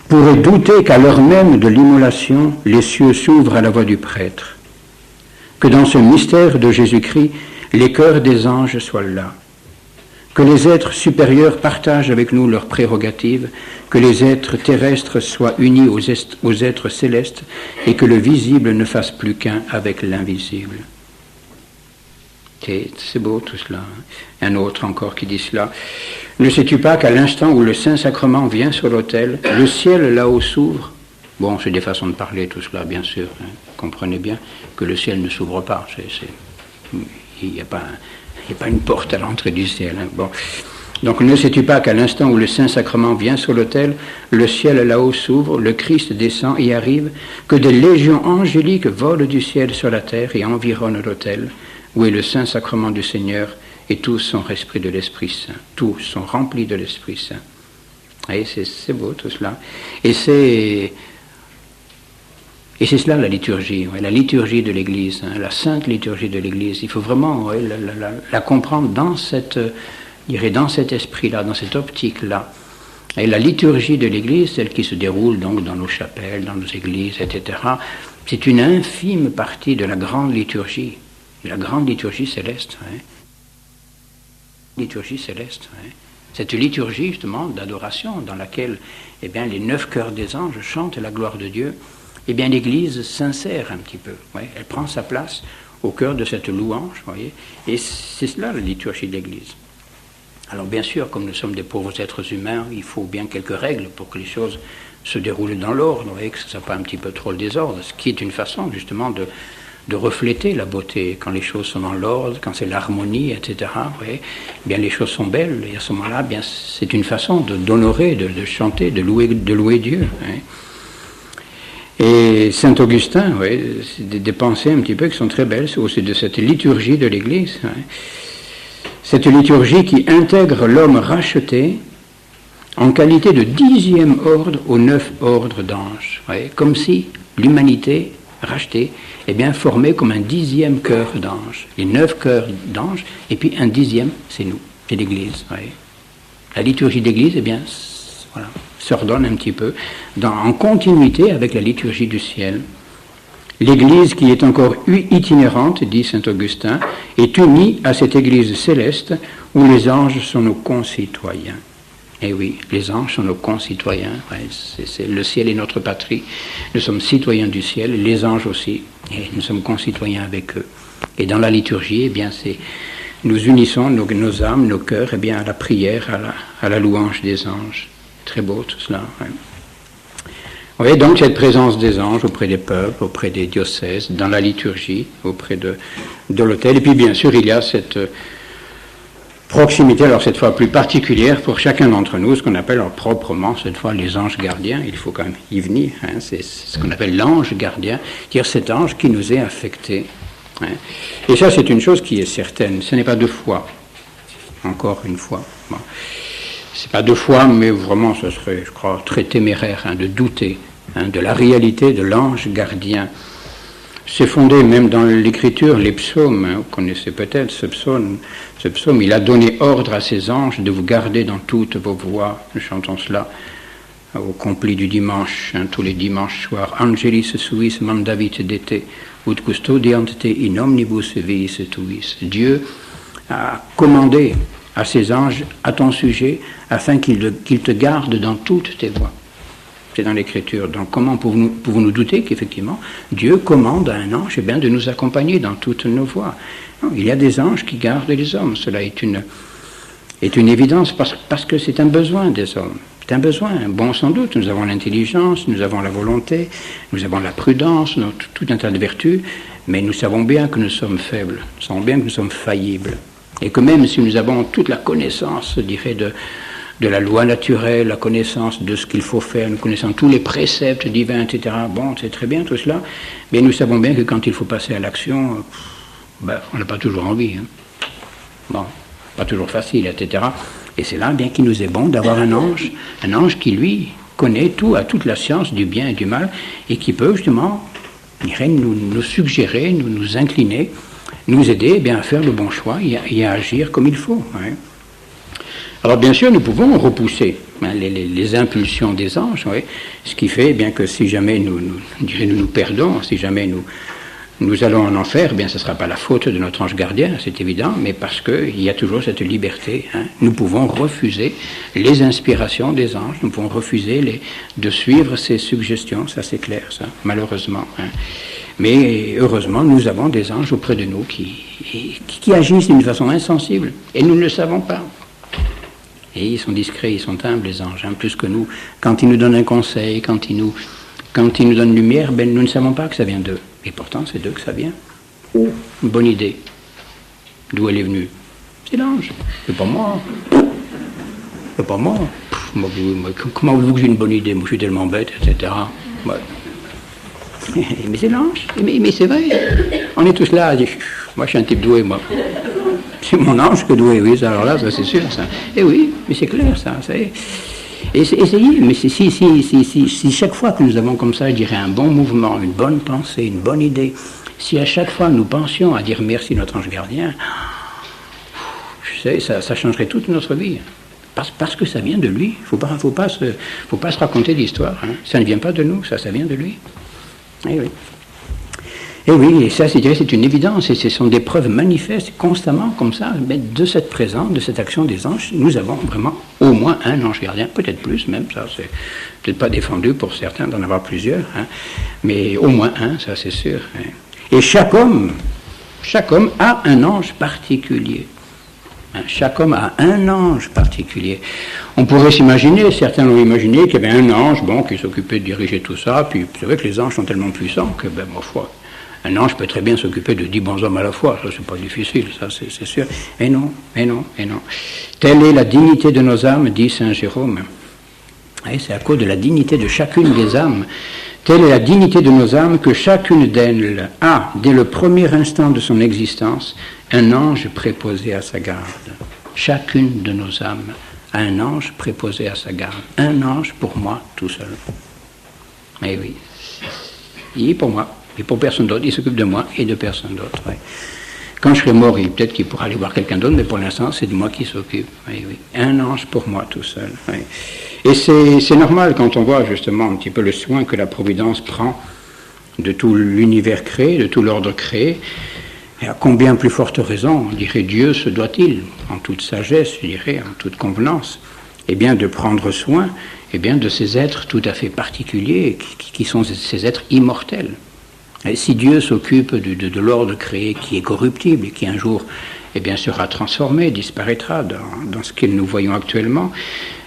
S1: pourrait douter qu'à l'heure même de l'immolation, les cieux s'ouvrent à la voix du prêtre, que dans ce mystère de Jésus-Christ, les cœurs des anges soient là, que les êtres supérieurs partagent avec nous leurs prérogatives, que les êtres terrestres soient unis aux êtres célestes et que le visible ne fasse plus qu'un avec l'invisible. C'est beau tout cela. Un autre encore qui dit cela. Ne sais-tu pas qu'à l'instant où le Saint-Sacrement vient sur l'autel, le ciel là-haut s'ouvre? Bon, c'est des façons de parler tout cela, bien sûr. Hein. Comprenez bien que le ciel ne s'ouvre pas. Il n'y a pas une porte à l'entrée du ciel. Hein. Bon. Donc ne sais-tu pas qu'à l'instant où le Saint-Sacrement vient sur l'autel, le ciel là-haut s'ouvre, le Christ descend et arrive, que des légions angéliques volent du ciel sur la terre et environnent l'autel, où est le Saint-Sacrement du Seigneur, et tous sont remplis de l'Esprit Saint. Tous sont remplis de l'Esprit Saint. Et c'est beau tout cela. Et c'est cela la liturgie, la liturgie de l'Église, la sainte liturgie de l'Église. Il faut vraiment la comprendre dans cet esprit-là, dans cette optique-là. Et la liturgie de l'Église, celle qui se déroule donc dans nos chapelles, dans nos églises, etc., c'est une infime partie de la grande liturgie céleste. Liturgie céleste. Cette liturgie, justement, d'adoration, dans laquelle eh bien, les 9 chœurs des anges chantent la gloire de Dieu, eh bien, l'Église s'insère un petit peu. Elle prend sa place au cœur de cette louange, voyez. Et c'est cela la liturgie de l'Église. Alors, bien sûr, comme nous sommes des pauvres êtres humains, il faut bien quelques règles pour que les choses se déroulent dans l'ordre, vous voyez, que ce ne soit pas un petit peu trop le désordre, ce qui est une façon, justement, de refléter la beauté. Quand les choses sont dans l'ordre, quand c'est l'harmonie, etc., vous voyez, bien les choses sont belles, et à ce moment-là, bien c'est une façon d'honorer, de chanter, de louer Dieu. Hein. Et Saint Augustin, oui, c'est des pensées un petit peu qui sont très belles, c'est aussi de cette liturgie de l'Église. Hein. Cette liturgie qui intègre l'homme racheté en qualité de 10e ordre aux 9 ordres d'anges. Oui, comme si l'humanité rachetée est bien formée comme un 10e cœur d'anges. Les 9 cœurs d'anges, et puis un 10e, c'est nous, c'est l'Église. Oui. La liturgie d'Église, eh bien, voilà, s'ordonne un petit peu en continuité avec la liturgie du ciel. L'Église qui est encore itinérante, dit saint Augustin, est unie à cette Église céleste où les anges sont nos concitoyens. Eh oui, les anges sont nos concitoyens. Ouais, le ciel est notre patrie. Nous sommes citoyens du ciel, les anges aussi, et nous sommes concitoyens avec eux. Et dans la liturgie, eh bien, nous unissons nos âmes, nos cœurs, eh bien, à la prière, à la louange des anges. Très beau tout cela. Ouais. Vous voyez donc cette présence des anges auprès des peuples, auprès des diocèses, dans la liturgie, auprès de l'autel. Et puis bien sûr, il y a cette proximité, alors cette fois plus particulière pour chacun d'entre nous, ce qu'on appelle alors proprement cette fois les anges gardiens. Il faut quand même y venir. Hein, c'est ce qu'on appelle l'ange gardien, c'est-à-dire cet ange qui nous est affecté. Hein. Et ça, c'est une chose qui est certaine. Ce n'est pas 2 fois. Encore une fois. Bon. C'est pas 2 fois, mais vraiment, ce serait, je crois, très téméraire de douter de la réalité de l'ange gardien. C'est fondé même dans l'Écriture, les psaumes. Vous connaissez peut-être ce psaume. Ce psaume, il a donné ordre à ses anges de vous garder dans toutes vos voies. Nous chantons cela. au compli du dimanche, tous les dimanches soirs, Angelis suis mandavit dete, ut custodiant te in omnibus viis tuis. Dieu a commandé à ses anges à ton sujet afin qu'ils te gardent dans toutes tes voies. C'est dans l'Écriture. Donc comment pouvons-nous douter qu'effectivement Dieu commande à un ange de nous accompagner dans toutes nos voies? Non, il y a des anges qui gardent les hommes. Cela est une évidence parce que c'est un besoin des hommes. C'est un besoin. Bon, sans doute, nous avons l'intelligence, nous avons la volonté, nous avons la prudence, tout un tas de vertus, mais nous savons bien que nous sommes faibles, nous savons bien que nous sommes faillibles. Et que même si nous avons toute la connaissance, je dirais, de la loi naturelle, la connaissance de ce qu'il faut faire, nous connaissons tous les préceptes divins, etc. Bon, c'est très bien tout cela, mais nous savons bien que quand il faut passer à l'action, on n'a pas toujours envie. Bon, pas toujours facile, etc. Et c'est là bien qu'il nous est bon d'avoir un ange qui, lui, connaît tout, a toute la science du bien et du mal, et qui peut justement, nous suggérer, nous incliner, nous aider à faire le bon choix et à agir comme il faut. Hein. Alors bien sûr, nous pouvons repousser les impulsions des anges, ce qui fait que si jamais nous perdons, si jamais nous allons en enfer, ce ne sera pas la faute de notre ange gardien, c'est évident, mais parce qu'il y a toujours cette liberté. Hein. Nous pouvons refuser les inspirations des anges, nous pouvons refuser de suivre ces suggestions, ça c'est clair, ça, malheureusement. Hein. Mais heureusement, nous avons des anges auprès de nous qui agissent d'une façon insensible, et nous ne le savons pas. Et ils sont discrets, ils sont humbles, les anges, plus que nous. Quand ils nous donnent un conseil, quand ils nous donnent lumière, nous ne savons pas que ça vient d'eux. Et pourtant, c'est d'eux que ça vient. Une bonne idée. D'où elle est venue? C'est l'ange. C'est pas moi. C'est pas moi. Comment voulez-vous que j'ai une bonne idée? Moi, je suis tellement bête, etc. Ouais. Mais c'est l'ange. Mais c'est vrai. On est tous là. Moi, je suis un type doué, moi. C'est mon ange que doué, oui. Alors là, ça, c'est sûr, ça. Et oui, mais c'est clair, ça. Essayez, mais si chaque fois que nous avons comme ça, je dirais, un bon mouvement, une bonne pensée, une bonne idée, si à chaque fois nous pensions à dire merci à notre ange gardien, je sais, ça changerait toute notre vie. Parce que ça vient de lui. Faut pas se raconter d'histoire. Hein. Ça ne vient pas de nous, ça vient de lui. Et oui. Et oui, et ça, c'est une évidence, et ce sont des preuves manifestes, constamment, comme ça, mais de cette présence, de cette action des anges, nous avons vraiment au moins un ange gardien, peut-être plus même, ça, c'est peut-être pas défendu pour certains d'en avoir plusieurs, hein, mais au moins un, ça c'est sûr. Hein. Et chaque homme a un ange particulier. Hein, chaque homme a un ange particulier. On pourrait s'imaginer, certains l'ont imaginé, qu'il y avait un ange, qui s'occupait de diriger tout ça, puis c'est vrai que les anges sont tellement puissants que, ma foi, un ange peut très bien s'occuper de 10 bons hommes à la fois, ça c'est pas difficile, ça c'est sûr. Et non. Telle est la dignité de nos âmes, dit saint Jérôme. Et c'est à cause de la dignité de chacune des âmes. Telle est la dignité de nos âmes que chacune d'elles a, dès le premier instant de son existence, un ange préposé à sa garde. Chacune de nos âmes a un ange préposé à sa garde. Un ange pour moi, tout seul. Eh oui, il est pour moi. Et pour personne d'autre, il s'occupe de moi et de personne d'autre. Ouais. Quand je serai mort, peut-être qu'il pourra aller voir quelqu'un d'autre, mais pour l'instant, c'est de moi qui s'occupe. Oui. Un ange pour moi tout seul. Oui. Et c'est normal quand on voit justement un petit peu le soin que la Providence prend de tout l'univers créé, de tout l'ordre créé. Et à combien plus forte raison, on dirait Dieu se doit-il, en toute sagesse, je dirais, en toute convenance, de prendre soin de ces êtres tout à fait particuliers, qui sont ces êtres immortels. Et si Dieu s'occupe de l'ordre créé qui est corruptible et qui un jour sera transformé, disparaîtra dans ce que nous voyons actuellement,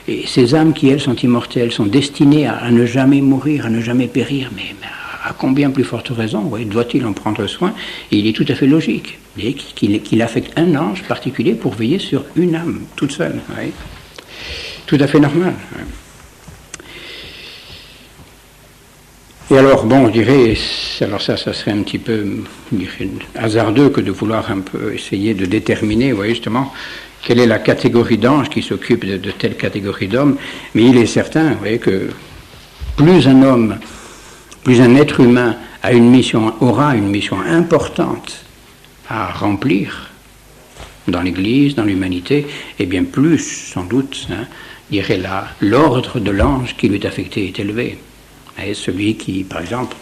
S1: et ces âmes qui, elles, sont immortelles, sont destinées à ne jamais mourir, à ne jamais périr, mais à combien plus forte raison doit-il en prendre soin? Et il est tout à fait logique qu'il affecte un ange particulier pour veiller sur une âme, toute seule. Oui. Tout à fait normal. Oui. Et alors, je dirais, ça serait un petit peu hasardeux que de vouloir un peu essayer de déterminer, justement, quelle est la catégorie d'anges qui s'occupe de telle catégorie d'hommes, mais il est certain, que plus un être humain aura une mission importante à remplir dans l'Église, dans l'humanité, plus, sans doute, dirais là, l'ordre de l'ange qui lui est affecté est élevé. Et celui qui, par exemple,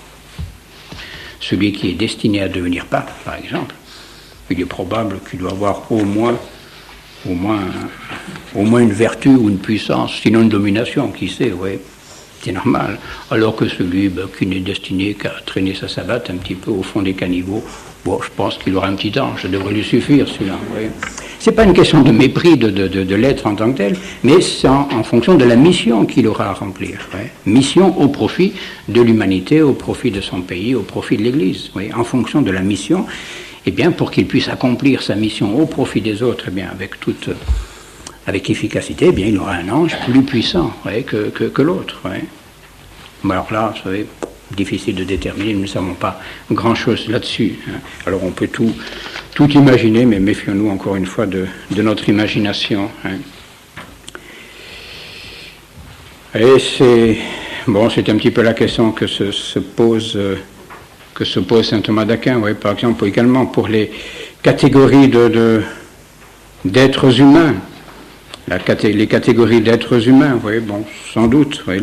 S1: celui qui est destiné à devenir pape, par exemple, il est probable qu'il doit avoir au moins une vertu ou une puissance, sinon une domination, qui sait, oui, c'est normal. Alors que celui qui n'est destiné qu'à traîner sa savate un petit peu au fond des caniveaux, bon, je pense qu'il aura un petit ange, ça devrait lui suffire, celui-là. Oui. C'est pas une question de mépris de l'être en tant que tel, mais c'est en fonction de la mission qu'il aura à remplir. Oui. Mission au profit de l'humanité, au profit de son pays, au profit de l'Église. Oui. En fonction de la mission, eh bien, pour qu'il puisse accomplir sa mission au profit des autres, eh bien, avec efficacité, eh bien, il aura un ange plus puissant, oui, que l'autre. Oui. Mais alors là, vous savez, difficile de déterminer, nous ne savons pas grand-chose là-dessus. Hein. Alors on peut tout imaginer, mais méfions-nous encore une fois de notre imagination. Hein. Et c'est un petit peu la question que se pose saint Thomas d'Aquin, oui, par exemple, également pour les catégories d'êtres humains. Les catégories d'êtres humains, oui, bon, sans doute. Oui,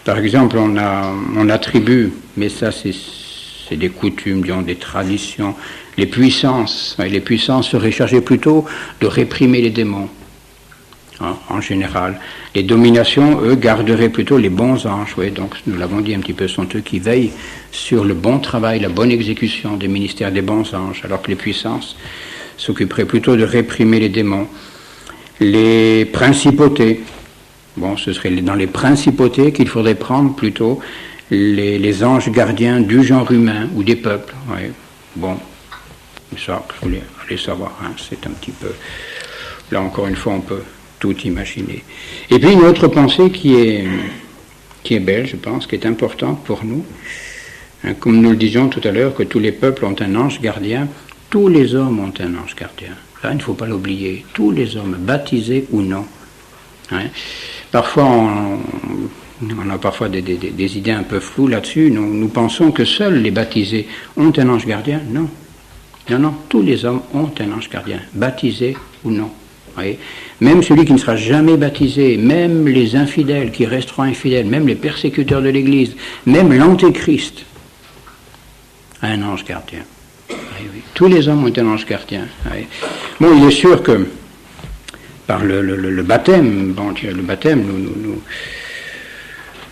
S1: par exemple, on attribue, mais ça c'est des coutumes, disons, des traditions, les puissances. Oui, les puissances seraient chargées plutôt de réprimer les démons, hein, en général. Les dominations, eux, garderaient plutôt les bons anges. Oui, donc, nous l'avons dit un petit peu, sont eux qui veillent sur le bon travail, la bonne exécution des ministères des bons anges, alors que les puissances s'occuperaient plutôt de réprimer les démons. Les principautés, bon, ce serait dans les principautés qu'il faudrait prendre plutôt les anges gardiens du genre humain ou des peuples. Oui. Bon, ça, je voulais aller savoir, hein, c'est un petit peu... Là, encore une fois, on peut tout imaginer. Et puis, une autre pensée qui est belle, je pense, qui est importante pour nous, hein, comme nous le disions tout à l'heure, que tous les peuples ont un ange gardien, tous les hommes ont un ange gardien. Ça, il ne faut pas l'oublier. Tous les hommes, baptisés ou non. Hein. Parfois, on a parfois des idées un peu floues là-dessus. Nous pensons que seuls les baptisés ont un ange gardien. Non. Non, tous les hommes ont un ange gardien, baptisés ou non. Oui. Même celui qui ne sera jamais baptisé, même les infidèles qui resteront infidèles, même les persécuteurs de l'Église, même l'antéchrist a un ange gardien. Oui. Tous les hommes ont un ange gardien. Oui. Bon, il est sûr que par le baptême, le baptême,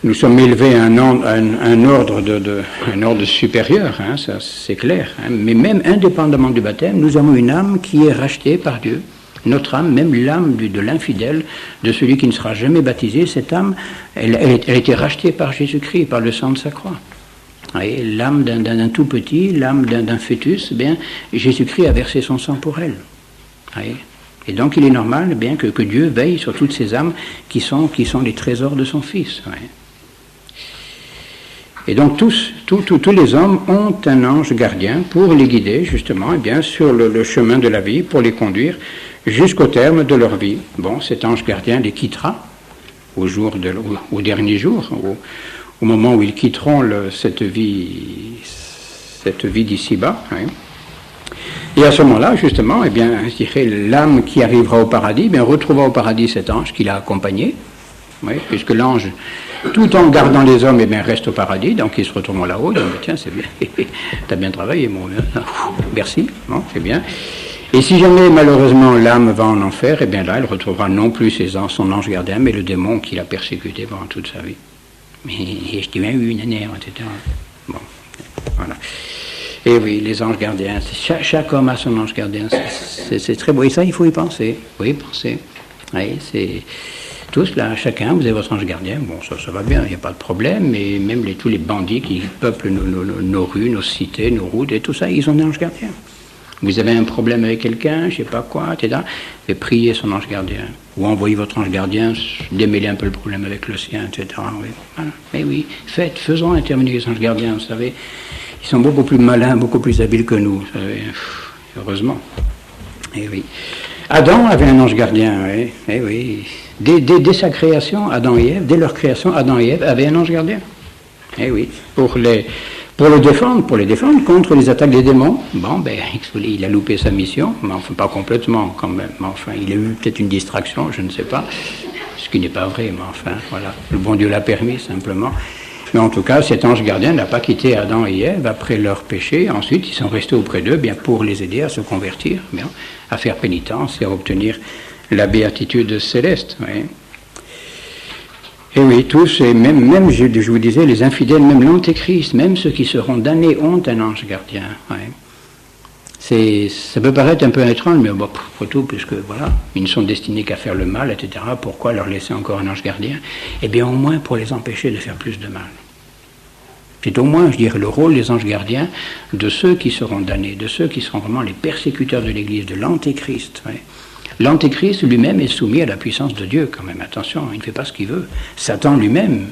S1: nous sommes élevés à un ordre supérieur, hein, ça c'est clair. Hein, mais même indépendamment du baptême, nous avons une âme qui est rachetée par Dieu. Notre âme, même l'âme de l'infidèle, de celui qui ne sera jamais baptisé, cette âme, elle a été rachetée par Jésus-Christ, par le sang de sa croix. Et l'âme d'un tout petit, l'âme d'un fœtus, eh bien, Jésus-Christ a versé son sang pour elle. Et donc il est normal, eh bien, que Dieu veille sur toutes ces âmes qui sont les trésors de son Fils. Et donc tous les hommes ont un ange gardien pour les guider justement, eh bien, sur le chemin de la vie, pour les conduire jusqu'au terme de leur vie. Bon, cet ange gardien les quittera au dernier jour, au moment où ils quitteront cette vie d'ici-bas. Hein. Et à ce moment-là, justement, eh bien, je dirais, l'âme qui arrivera au paradis, eh bien, retrouvera au paradis cet ange qui l'a accompagné, oui, puisque l'ange, tout en gardant les hommes, eh bien, reste au paradis, donc ils se retrouvent là-haut, donc tiens, c'est bien, t'as bien travaillé, mon gars, merci, bon, c'est bien. Et si jamais, malheureusement, l'âme va en enfer, eh bien là, elle retrouvera non plus son ange gardien, mais le démon qui l'a persécuté pendant toute sa vie. Mais je dis même une année, etc. Bon, voilà. Et oui, les anges gardiens, chaque homme a son ange gardien, c'est très beau. Et ça, il faut y penser. Oui, penser. Oui, c'est tous là, chacun, vous avez votre ange gardien. Bon, ça va bien, il n'y a pas de problème. Mais même tous les bandits qui peuplent nos rues, nos cités, nos routes et tout ça, ils ont des anges gardiens. Vous avez un problème avec quelqu'un, je ne sais pas quoi, etc. Et priez son ange gardien. Ou envoyez votre ange gardien, démêler un peu le problème avec le sien, etc. Oui, voilà. Mais oui, faisons intervenir les anges gardiens, vous savez. Ils sont beaucoup plus malins, beaucoup plus habiles que nous, vous savez. Heureusement. Eh oui. Adam avait un ange gardien, oui. Eh oui. Dès sa création, Adam et Ève, dès leur création, Adam et Ève avaient un ange gardien. Eh oui. Pour les défendre contre les attaques des démons. Bon, ben, il a loupé sa mission, mais enfin pas complètement quand même. Mais enfin, il a eu peut-être une distraction, je ne sais pas. Parce qui n'est pas vrai, mais enfin, voilà, le bon Dieu l'a permis simplement. Mais en tout cas, cet ange gardien n'a pas quitté Adam et Ève après leur péché. Ensuite, ils sont restés auprès d'eux bien pour les aider à se convertir, bien, à faire pénitence et à obtenir la béatitude céleste. Oui. Et oui, tous, et même je vous disais, les infidèles, même l'antéchrist, même ceux qui seront damnés ont un ange gardien. Oui. Ça peut paraître un peu étrange, mais bon, pour tout, puisque voilà, ils ne sont destinés qu'à faire le mal, etc. Pourquoi leur laisser encore un ange gardien? Eh bien, au moins pour les empêcher de faire plus de mal. C'est au moins, je dirais, le rôle des anges gardiens de ceux qui seront damnés, de ceux qui seront vraiment les persécuteurs de l'Église, de l'antéchrist. Oui. L'antéchrist lui-même est soumis à la puissance de Dieu, quand même, attention, il ne fait pas ce qu'il veut. Satan lui-même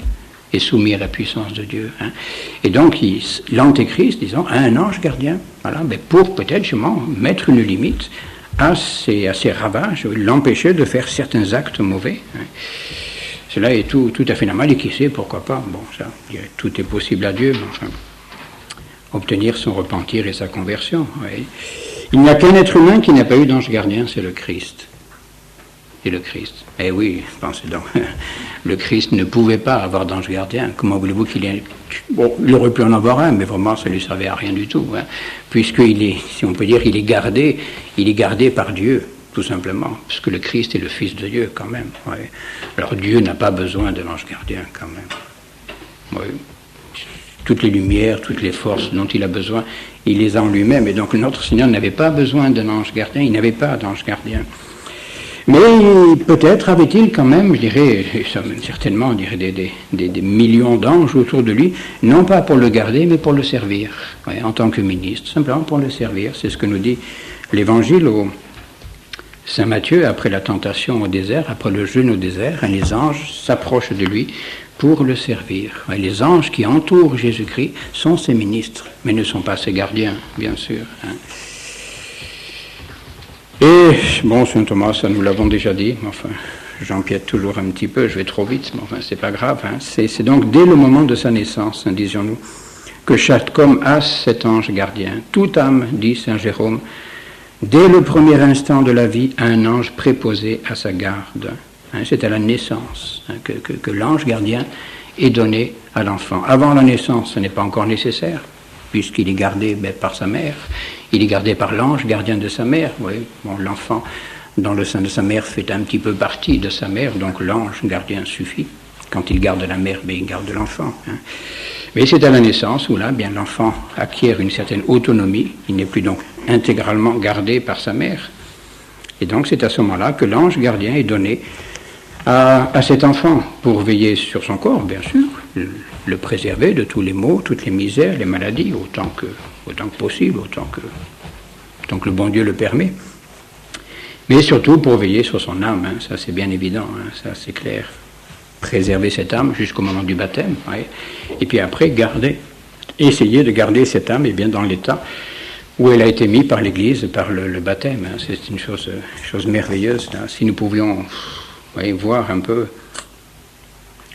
S1: est soumis à la puissance de Dieu. Hein. Et donc, l'antéchrist, disons, a un ange gardien, voilà, mais pour peut-être justement mettre une limite à ces ravages, l'empêcher de faire certains actes mauvais. Hein. Cela est tout à fait normal, et qui sait, pourquoi pas. Bon, ça, tout est possible à Dieu, mais enfin, obtenir son repentir et sa conversion. Oui. Il n'y a qu'un être humain qui n'a pas eu d'ange gardien, c'est le Christ. C'est le Christ. Eh oui, pensez donc, le Christ ne pouvait pas avoir d'ange gardien. Comment voulez-vous qu'il ait... Bon, il aurait pu en avoir un, mais vraiment, ça ne lui servait à rien du tout. Hein, puisqu'il est, si on peut dire, il est gardé par Dieu, tout simplement. Parce que le Christ est le Fils de Dieu, quand même. Ouais. Alors Dieu n'a pas besoin de l'ange gardien, quand même. Oui. Toutes les lumières, toutes les forces dont il a besoin, il les a en lui-même. Et donc notre Seigneur n'avait pas besoin d'un ange gardien, il n'avait pas d'ange gardien. Mais peut-être avait-il quand même, je dirais, certainement, on dirait des millions d'anges autour de lui, non pas pour le garder, mais pour le servir, ouais, en tant que ministre, simplement pour le servir. C'est ce que nous dit l'Évangile au Saint Matthieu, après la tentation au désert, après le jeûne au désert, les anges s'approchent de lui pour le servir. Et les anges qui entourent Jésus-Christ sont ses ministres, mais ne sont pas ses gardiens, bien sûr. Hein. Et, bon, Saint Thomas, ça nous l'avons déjà dit, enfin, j'empiète toujours un petit peu, je vais trop vite, mais enfin, c'est pas grave. Hein. C'est donc dès le moment de sa naissance, hein, disions-nous, que chaque homme a cet ange gardien. Toute âme, dit Saint Jérôme, dès le premier instant de la vie, a un ange préposé à sa garde. Hein, c'est à la naissance hein, que l'ange gardien est donné à l'enfant. Avant la naissance, ce n'est pas encore nécessaire, puisqu'il est gardé par sa mère. Il est gardé par l'ange gardien de sa mère. Oui. Bon, l'enfant, dans le sein de sa mère, fait un petit peu partie de sa mère, donc l'ange gardien suffit. Quand il garde la mère, il garde l'enfant. Hein. Mais c'est à la naissance où là, bien, l'enfant acquiert une certaine autonomie. Il n'est plus donc intégralement gardé par sa mère. Et donc c'est à ce moment-là que l'ange gardien est donné à cet enfant pour veiller sur son corps, bien sûr, le préserver de tous les maux, toutes les misères, les maladies, autant que possible, autant que le bon Dieu le permet. Mais surtout pour veiller sur son âme, hein, ça c'est bien évident, hein, ça c'est clair. Préserver cette âme jusqu'au moment du baptême, ouais. Et puis après essayer de garder cette âme bien, dans l'état où elle a été mise par l'Église, par le baptême. Hein. C'est une chose merveilleuse. Là. Si nous pouvions voir un peu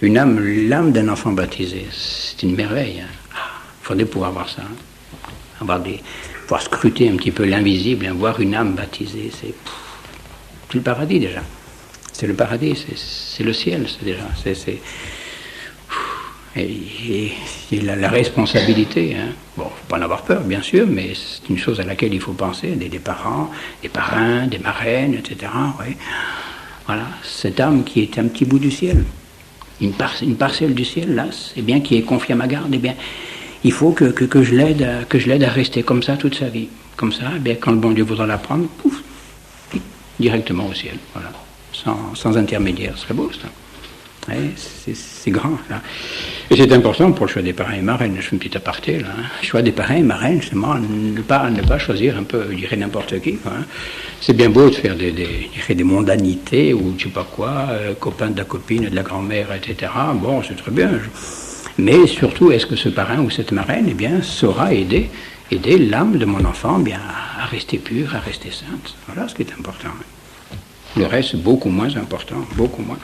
S1: l'âme d'un enfant baptisé, c'est une merveille. Hein. Il faudrait pouvoir voir ça. Hein. Pouvoir scruter un petit peu l'invisible, hein, voir une âme baptisée, c'est le paradis déjà. C'est le paradis, c'est le ciel, c'est déjà. Et la responsabilité, hein. Bon, il ne faut pas en avoir peur, bien sûr, mais c'est une chose à laquelle il faut penser, des parents, des parrains, des marraines, etc. Ouais. Voilà, cette âme qui est un petit bout du ciel, une parcelle du ciel, là, c'est bien qui est confiée à ma garde, eh bien, il faut que je l'aide à rester comme ça toute sa vie. Comme ça, eh bien, quand le bon Dieu voudra la prendre, pouf, directement au ciel, voilà, sans intermédiaire, ce serait beau, ça. Ouais, c'est grand, là. Et c'est important pour le choix des parrains et marraines. Je fais une petite aparté, là. Hein. Le choix des parrains et marraines, justement, ne pas choisir un peu, je dirais, n'importe qui, quoi, hein. C'est bien beau de faire des mondanités, ou je sais pas quoi, copain de la copine, de la grand-mère, etc. Bon, c'est très bien. Mais surtout, est-ce que ce parrain ou cette marraine, eh bien, saura aider l'âme de mon enfant, bien, à rester pure, à rester sainte. Voilà ce qui est important. Le reste, c'est beaucoup moins important, beaucoup moins.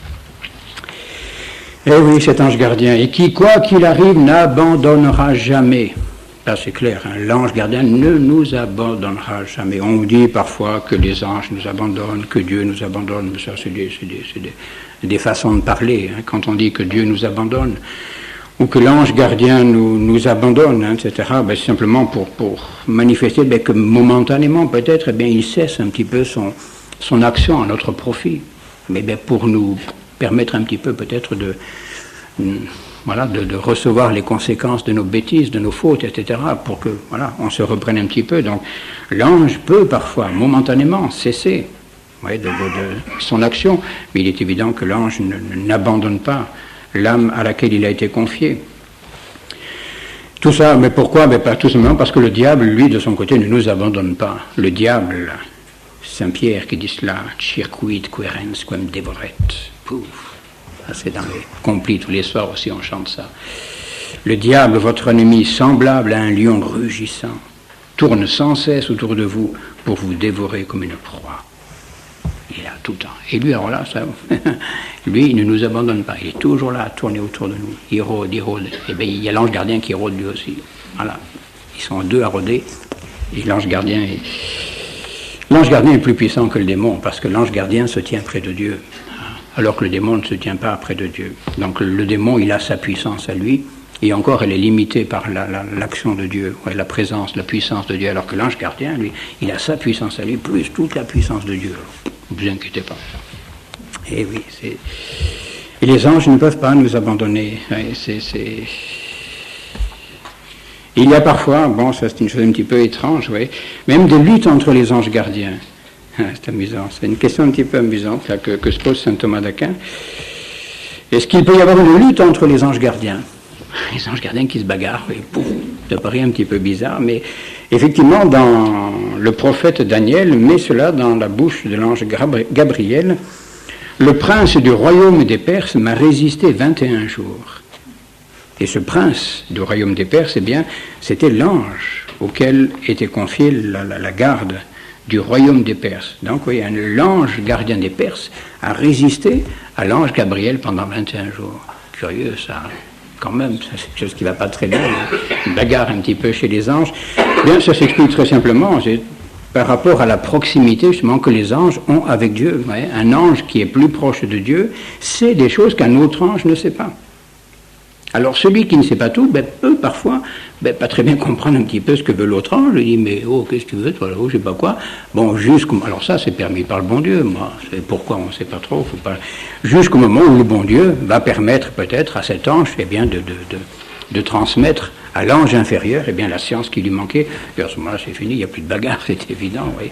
S1: Eh oui, cet ange gardien, et qui, quoi qu'il arrive, n'abandonnera jamais. Là, c'est clair, hein, l'ange gardien ne nous abandonnera jamais. On dit parfois que les anges nous abandonnent, que Dieu nous abandonne, mais ça, c'est des façons de parler. Hein, quand on dit que Dieu nous abandonne, ou que l'ange gardien nous abandonne, hein, etc., ben, simplement pour manifester ben, que momentanément, peut-être, eh bien, il cesse un petit peu son action à notre profit. Mais ben, pour nous permettre un petit peu, peut-être, de recevoir les conséquences de nos bêtises, de nos fautes, etc., pour que, voilà, on se reprenne un petit peu. Donc, l'ange peut parfois, momentanément, cesser de son action, mais il est évident que l'ange n'abandonne pas l'âme à laquelle il a été confié. Tout ça, mais pourquoi? Mais pas tout simplement parce que le diable, lui, de son côté, ne nous abandonne pas. Le diable, Saint Pierre qui dit cela, circuit querens quem devoret. Pouf. C'est dans les complis, tous les soirs aussi on chante ça. Le diable, votre ennemi, semblable à un lion rugissant, tourne sans cesse autour de vous pour vous dévorer comme une proie. Il est là tout le temps. Et lui, alors là, ça, lui, il ne nous abandonne pas. Il est toujours là à tourner autour de nous. Il rôde, il rôde. Et bien, il y a l'ange gardien qui rôde lui aussi. Voilà. Ils sont deux à rôder. Et l'ange gardien est plus puissant que le démon, parce que l'ange gardien se tient près de Dieu, alors que le démon ne se tient pas près de Dieu. Donc le démon, il a sa puissance à lui, et encore, elle est limitée par l'action de Dieu, la présence, la puissance de Dieu, alors que l'ange gardien, lui, il a sa puissance à lui, plus toute la puissance de Dieu. Ne vous inquiétez pas. Et oui, et les anges ne peuvent pas nous abandonner. Il y a parfois, bon, ça c'est une chose un petit peu étrange, oui, même des luttes entre les anges gardiens. C'est amusant, c'est une question un petit peu amusante là, que se pose saint Thomas d'Aquin. Est-ce qu'il peut y avoir une lutte entre les anges gardiens? Les anges gardiens qui se bagarrent, et pouf, ça paraît un petit peu bizarre, mais effectivement, dans le prophète Daniel met cela dans la bouche de l'ange Gabriel. Le prince du royaume des Perses m'a résisté 21 jours. Et ce prince du royaume des Perses, eh bien, c'était l'ange auquel était confiée la garde du royaume des Perses. Donc, oui, l'ange gardien des Perses a résisté à l'ange Gabriel pendant 21 jours. Curieux, ça, quand même, c'est quelque chose qui ne va pas très bien. Une bagarre un petit peu chez les anges. Bien, ça s'explique très simplement. C'est par rapport à la proximité, justement, que les anges ont avec Dieu. Ouais. Un ange qui est plus proche de Dieu sait des choses qu'un autre ange ne sait pas. Alors celui qui ne sait pas tout, peut parfois pas très bien comprendre un petit peu ce que veut l'autre ange. Il dit, mais oh, qu'est-ce que tu veux, toi, là-haut, je sais pas quoi. Bon, alors ça, c'est permis par le bon Dieu, moi. C'est pourquoi on ne sait pas trop. Faut pas... Jusqu'au moment où le bon Dieu va permettre peut-être à cet ange, eh bien, de transmettre à l'ange inférieur, eh bien, la science qui lui manquait. Et à ce moment-là, c'est fini, il n'y a plus de bagarre, c'est évident, oui.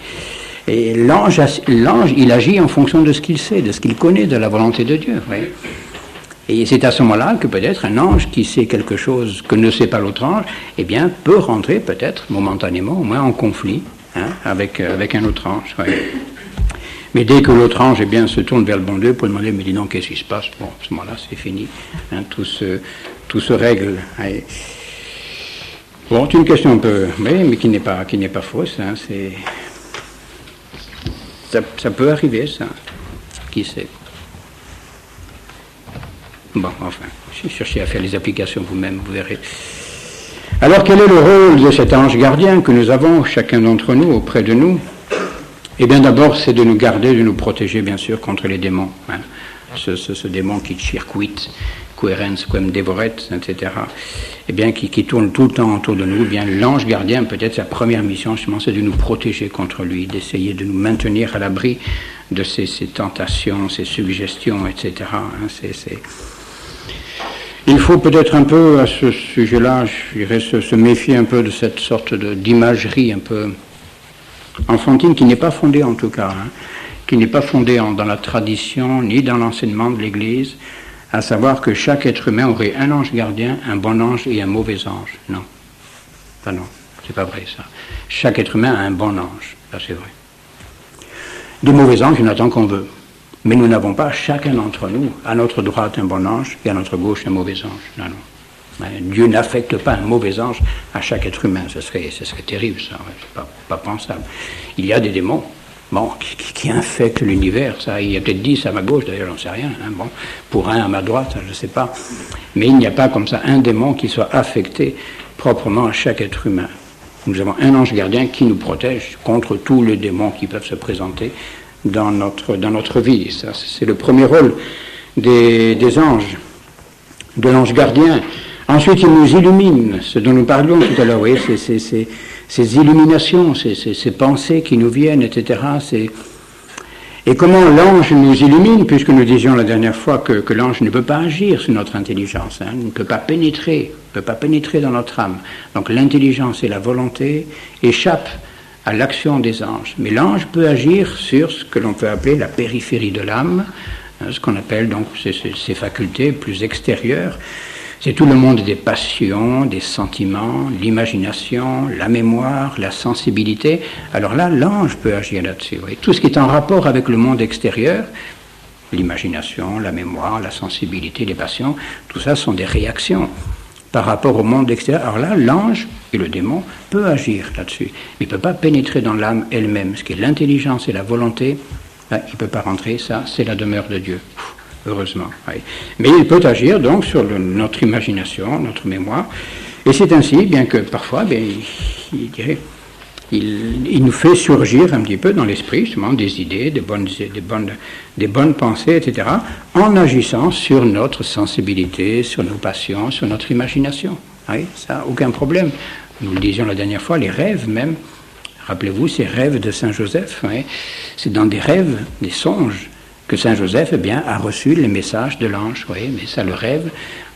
S1: Et l'ange, il agit en fonction de ce qu'il sait, de ce qu'il connaît, de la volonté de Dieu, oui. Et c'est à ce moment-là que peut-être un ange qui sait quelque chose que ne sait pas l'autre ange, eh bien, peut rentrer peut-être momentanément, au moins en conflit, avec un autre ange. Ouais. Mais dès que l'autre ange, eh bien, se tourne vers le bon Dieu pour lui demander, mais dis donc, qu'est-ce qui se passe? Bon, à ce moment-là, c'est fini. Tout se règle. Ouais. Bon, c'est une question un peu, mais qui n'est pas fausse. Ça peut arriver, ça. Qui sait? Bon, enfin, cherchez à faire les applications vous-même, vous verrez. Alors, quel est le rôle de cet ange gardien que nous avons, chacun d'entre nous, auprès de nous? Eh bien, d'abord, c'est de nous garder, de nous protéger, bien sûr, contre les démons. Ce démon qui circuite, querens quem devoret, etc. Eh bien, qui tourne tout le temps autour de nous. Eh bien, l'ange gardien, peut-être sa première mission, justement, c'est de nous protéger contre lui, d'essayer de nous maintenir à l'abri de ces tentations, ces suggestions, etc. Il faut peut-être un peu, à ce sujet-là, je dirais, se méfier un peu de cette sorte d'imagerie un peu enfantine, qui n'est pas fondée en tout cas, qui n'est pas fondée dans la tradition, ni dans l'enseignement de l'Église, à savoir que chaque être humain aurait un ange gardien, un bon ange et un mauvais ange. Non. Enfin non, c'est pas vrai ça. Chaque être humain a un bon ange, ça c'est vrai. Des mauvais anges, il y en a tant qu'on veut. Mais nous n'avons pas, chacun d'entre nous, à notre droite un bon ange et à notre gauche un mauvais ange. Non, non. Dieu n'affecte pas un mauvais ange à chaque être humain. Ce serait terrible, ça. C'est pas pensable. Il y a des démons, bon, qui infectent l'univers. Ça, il y a peut-être 10 à ma gauche, d'ailleurs, j'en sais rien. Bon, pour un à ma droite, je ne sais pas. Mais il n'y a pas comme ça un démon qui soit affecté proprement à chaque être humain. Nous avons un ange gardien qui nous protège contre tous les démons qui peuvent se présenter dans notre vie. Ça, c'est le premier rôle des anges, de l'ange gardien. Ensuite, il nous illumine, ce dont nous parlions tout à l'heure, oui, ces illuminations, ces pensées qui nous viennent, etc. Et comment l'ange nous illumine, puisque nous disions la dernière fois que l'ange ne peut pas agir sur notre intelligence, hein, ne peut pas pénétrer dans notre âme. Donc l'intelligence et la volonté échappent à l'action des anges. Mais l'ange peut agir sur ce que l'on peut appeler la périphérie de l'âme, hein, ce qu'on appelle donc ces facultés plus extérieures. C'est tout le monde des passions, des sentiments, l'imagination, la mémoire, la sensibilité. Alors là, l'ange peut agir là-dessus. Oui. Tout ce qui est en rapport avec le monde extérieur, l'imagination, la mémoire, la sensibilité, les passions, tout ça sont des réactions par rapport au monde extérieur. Alors là, l'ange et le démon peut agir là-dessus. Mais il ne peut pas pénétrer dans l'âme elle-même. Ce qui est l'intelligence et la volonté, là, il ne peut pas rentrer. Ça, c'est la demeure de Dieu. Heureusement. Oui. Mais il peut agir donc sur notre imagination, notre mémoire. Et c'est ainsi, bien que parfois, il nous fait surgir un petit peu dans l'esprit, justement, des idées, des bonnes pensées, etc., en agissant sur notre sensibilité, sur nos passions, sur notre imagination. Oui, ça, aucun problème. Nous le disions la dernière fois, les rêves même, rappelez-vous, ces rêves de Saint Joseph, oui, c'est dans des rêves, des songes, que Saint Joseph a reçu les messages de l'ange. Oui, mais ça, le rêve,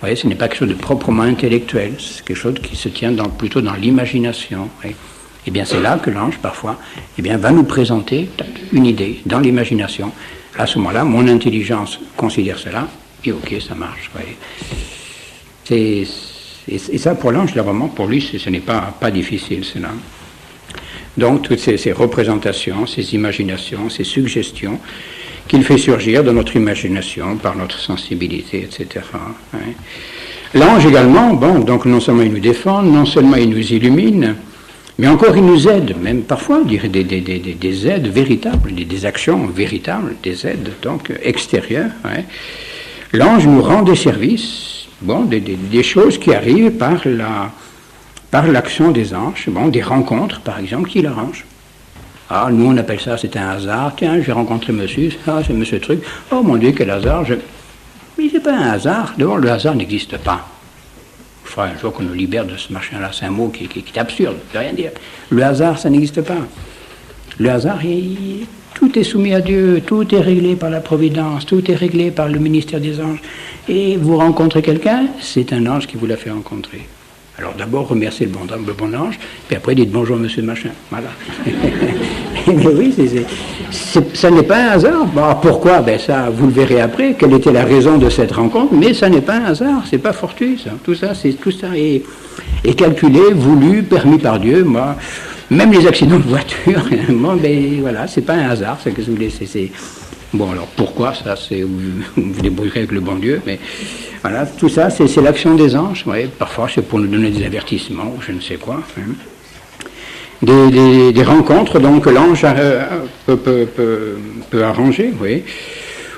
S1: oui, ce n'est pas quelque chose de proprement intellectuel, c'est quelque chose qui se tient plutôt dans l'imagination. Oui. Et bien c'est là que l'ange, parfois, va nous présenter une idée dans l'imagination. À ce moment-là, mon intelligence considère cela, et ok, ça marche. Oui. Et ça, pour l'ange, là, vraiment, pour lui, ce n'est pas difficile, cela. Donc, toutes ces représentations, ces imaginations, ces suggestions, qu'il fait surgir de notre imagination, par notre sensibilité, etc. Hein. L'ange également, donc non seulement il nous défend, non seulement il nous illumine, mais encore il nous aide, même parfois, je dirais des aides véritables, des actions véritables, des aides donc extérieures. Hein. L'ange nous rend des services, des choses qui arrivent par l'action des anges, des rencontres par exemple qu'il arrange. Ah, nous on appelle ça, c'est un hasard. Tiens, j'ai rencontré monsieur, c'est monsieur truc. Oh mon Dieu, quel hasard. Mais c'est pas un hasard. D'abord, le hasard n'existe pas. Il faudra un jour qu'on nous libère de ce machin-là. C'est un mot qui est absurde, de rien dire. Le hasard, ça n'existe pas. Le hasard, tout est soumis à Dieu, tout est réglé par la providence, tout est réglé par le ministère des anges. Et vous rencontrez quelqu'un, c'est un ange qui vous l'a fait rencontrer. Alors d'abord, remerciez le bon ange, puis après, dites bonjour, monsieur machin. Voilà. Mais oui, ça n'est pas un hasard. Pourquoi? Ça, vous le verrez après, quelle était la raison de cette rencontre, mais ça n'est pas un hasard, c'est pas fortuit, ça. Tout ça est calculé, voulu, permis par Dieu. Moi, même les accidents de voiture, voilà, c'est pas un hasard, c'est que vous voulez, Bon, alors pourquoi ça, vous débrouillerez avec le bon Dieu, mais voilà, tout ça, c'est l'action des anges. Ouais, parfois, c'est pour nous donner des avertissements, ou je ne sais quoi. Hein. Des rencontres, donc, que l'ange peut arranger, oui.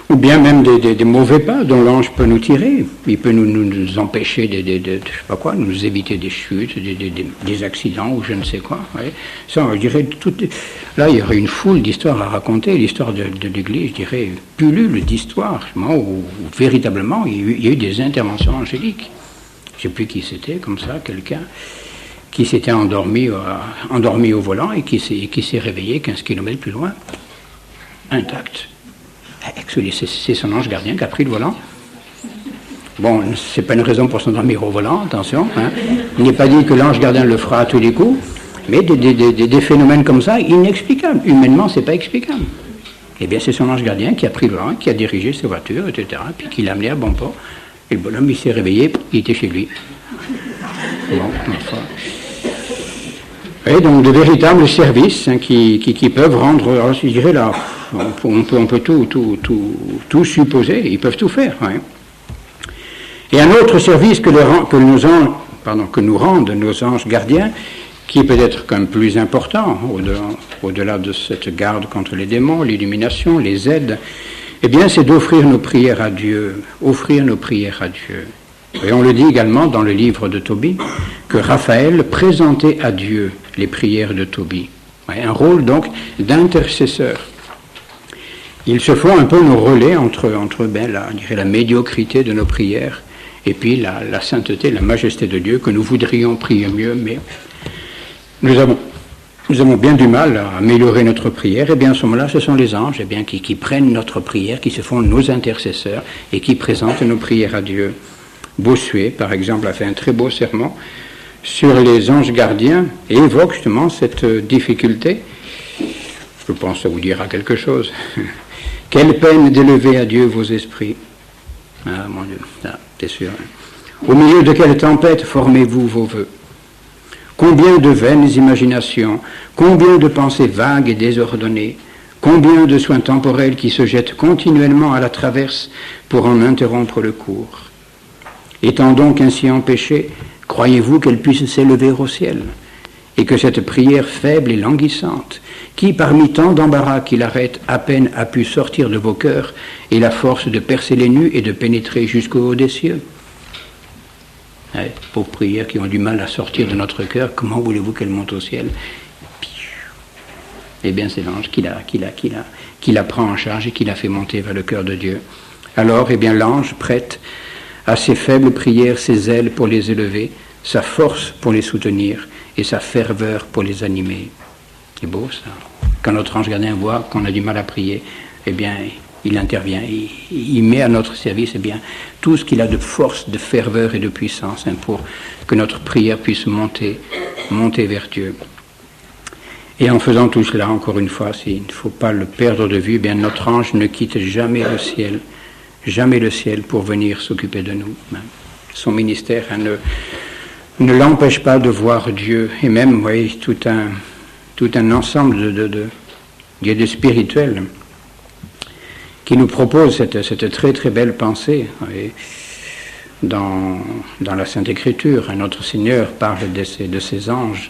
S1: Ou bien même des mauvais pas dont l'ange peut nous tirer. Il peut nous empêcher je sais pas quoi, nous éviter des chutes, des accidents ou je ne sais quoi. Oui. Ça, je dirais, là, il y aurait une foule d'histoires à raconter. L'histoire de l'Église, je dirais, pullule d'histoires, où véritablement, il y a eu des interventions angéliques. Je ne sais plus qui c'était, comme ça, quelqu'un qui s'était endormi au volant et qui s'est réveillé 15 km plus loin, intact. C'est son ange gardien qui a pris le volant. Bon, c'est pas une raison pour s'endormir au volant, attention. Hein. Il n'est pas dit que l'ange gardien le fera à tous les coups, mais des phénomènes comme ça, inexplicables. Humainement, c'est pas explicable. Eh bien, c'est son ange gardien qui a pris le volant, qui a dirigé ses voitures, etc., puis qui l'a amené à bon port. Et le bonhomme, il s'est réveillé, il était chez lui. Bon, enfin. Et donc, de véritables services qui peuvent rendre, alors, je dirais là, on peut tout supposer, ils peuvent tout faire. Hein. Et un autre service que nous rendent nos anges gardiens, qui est peut-être comme plus important, au-delà de cette garde contre les démons, l'illumination, les aides, eh bien, c'est d'offrir nos prières à Dieu, Et on le dit également dans le livre de Tobie, que Raphaël présentait à Dieu les prières de Tobie. Un rôle donc d'intercesseur. Ils se font un peu nos relais entre la médiocrité de nos prières et puis la sainteté, la majesté de Dieu que nous voudrions prier mieux, mais nous avons bien du mal à améliorer notre prière. Et bien à ce moment-là, ce sont les anges qui prennent notre prière, qui se font nos intercesseurs et qui présentent nos prières à Dieu. Bossuet, par exemple, a fait un très beau sermon sur les anges gardiens et évoque justement cette difficulté. Je pense que ça vous dira quelque chose. Quelle peine d'élever à Dieu vos esprits. Ah, mon Dieu, c'est sûr. Au milieu de quelle tempête formez-vous vos vœux? Combien de vaines imaginations, combien de pensées vagues et désordonnées, combien de soins temporels qui se jettent continuellement à la traverse pour en interrompre le cours. Étant donc ainsi empêchées, croyez-vous qu'elle puisse s'élever au ciel, et que cette prière faible et languissante, qui parmi tant d'embarras qui l'arrêtent à peine a pu sortir de vos cœurs, ait la force de percer les nues et de pénétrer jusqu'au haut des cieux? Pauvres prières qui ont du mal à sortir de notre cœur, comment voulez-vous qu'elles montent au ciel? Eh bien, c'est l'ange qui la prend en charge et qui la fait monter vers le cœur de Dieu. Alors, eh bien, l'ange prête à ces faibles prières ses ailes pour les élever, sa force pour les soutenir et sa ferveur pour les animer. C'est beau, ça. Quand notre ange gardien voit qu'on a du mal à prier, eh bien, il intervient, il met à notre service tout ce qu'il a de force, de ferveur et de puissance pour que notre prière puisse monter vers Dieu. Et en faisant tout cela, encore une fois, il ne faut pas le perdre de vue, eh bien notre ange ne quitte jamais le ciel pour venir s'occuper de nous. Son ministère ne l'empêche pas de voir Dieu, et même, vous voyez, tout un ensemble de spirituels qui nous propose cette très très belle pensée. Et dans la Sainte Écriture, notre Seigneur parle de ces anges,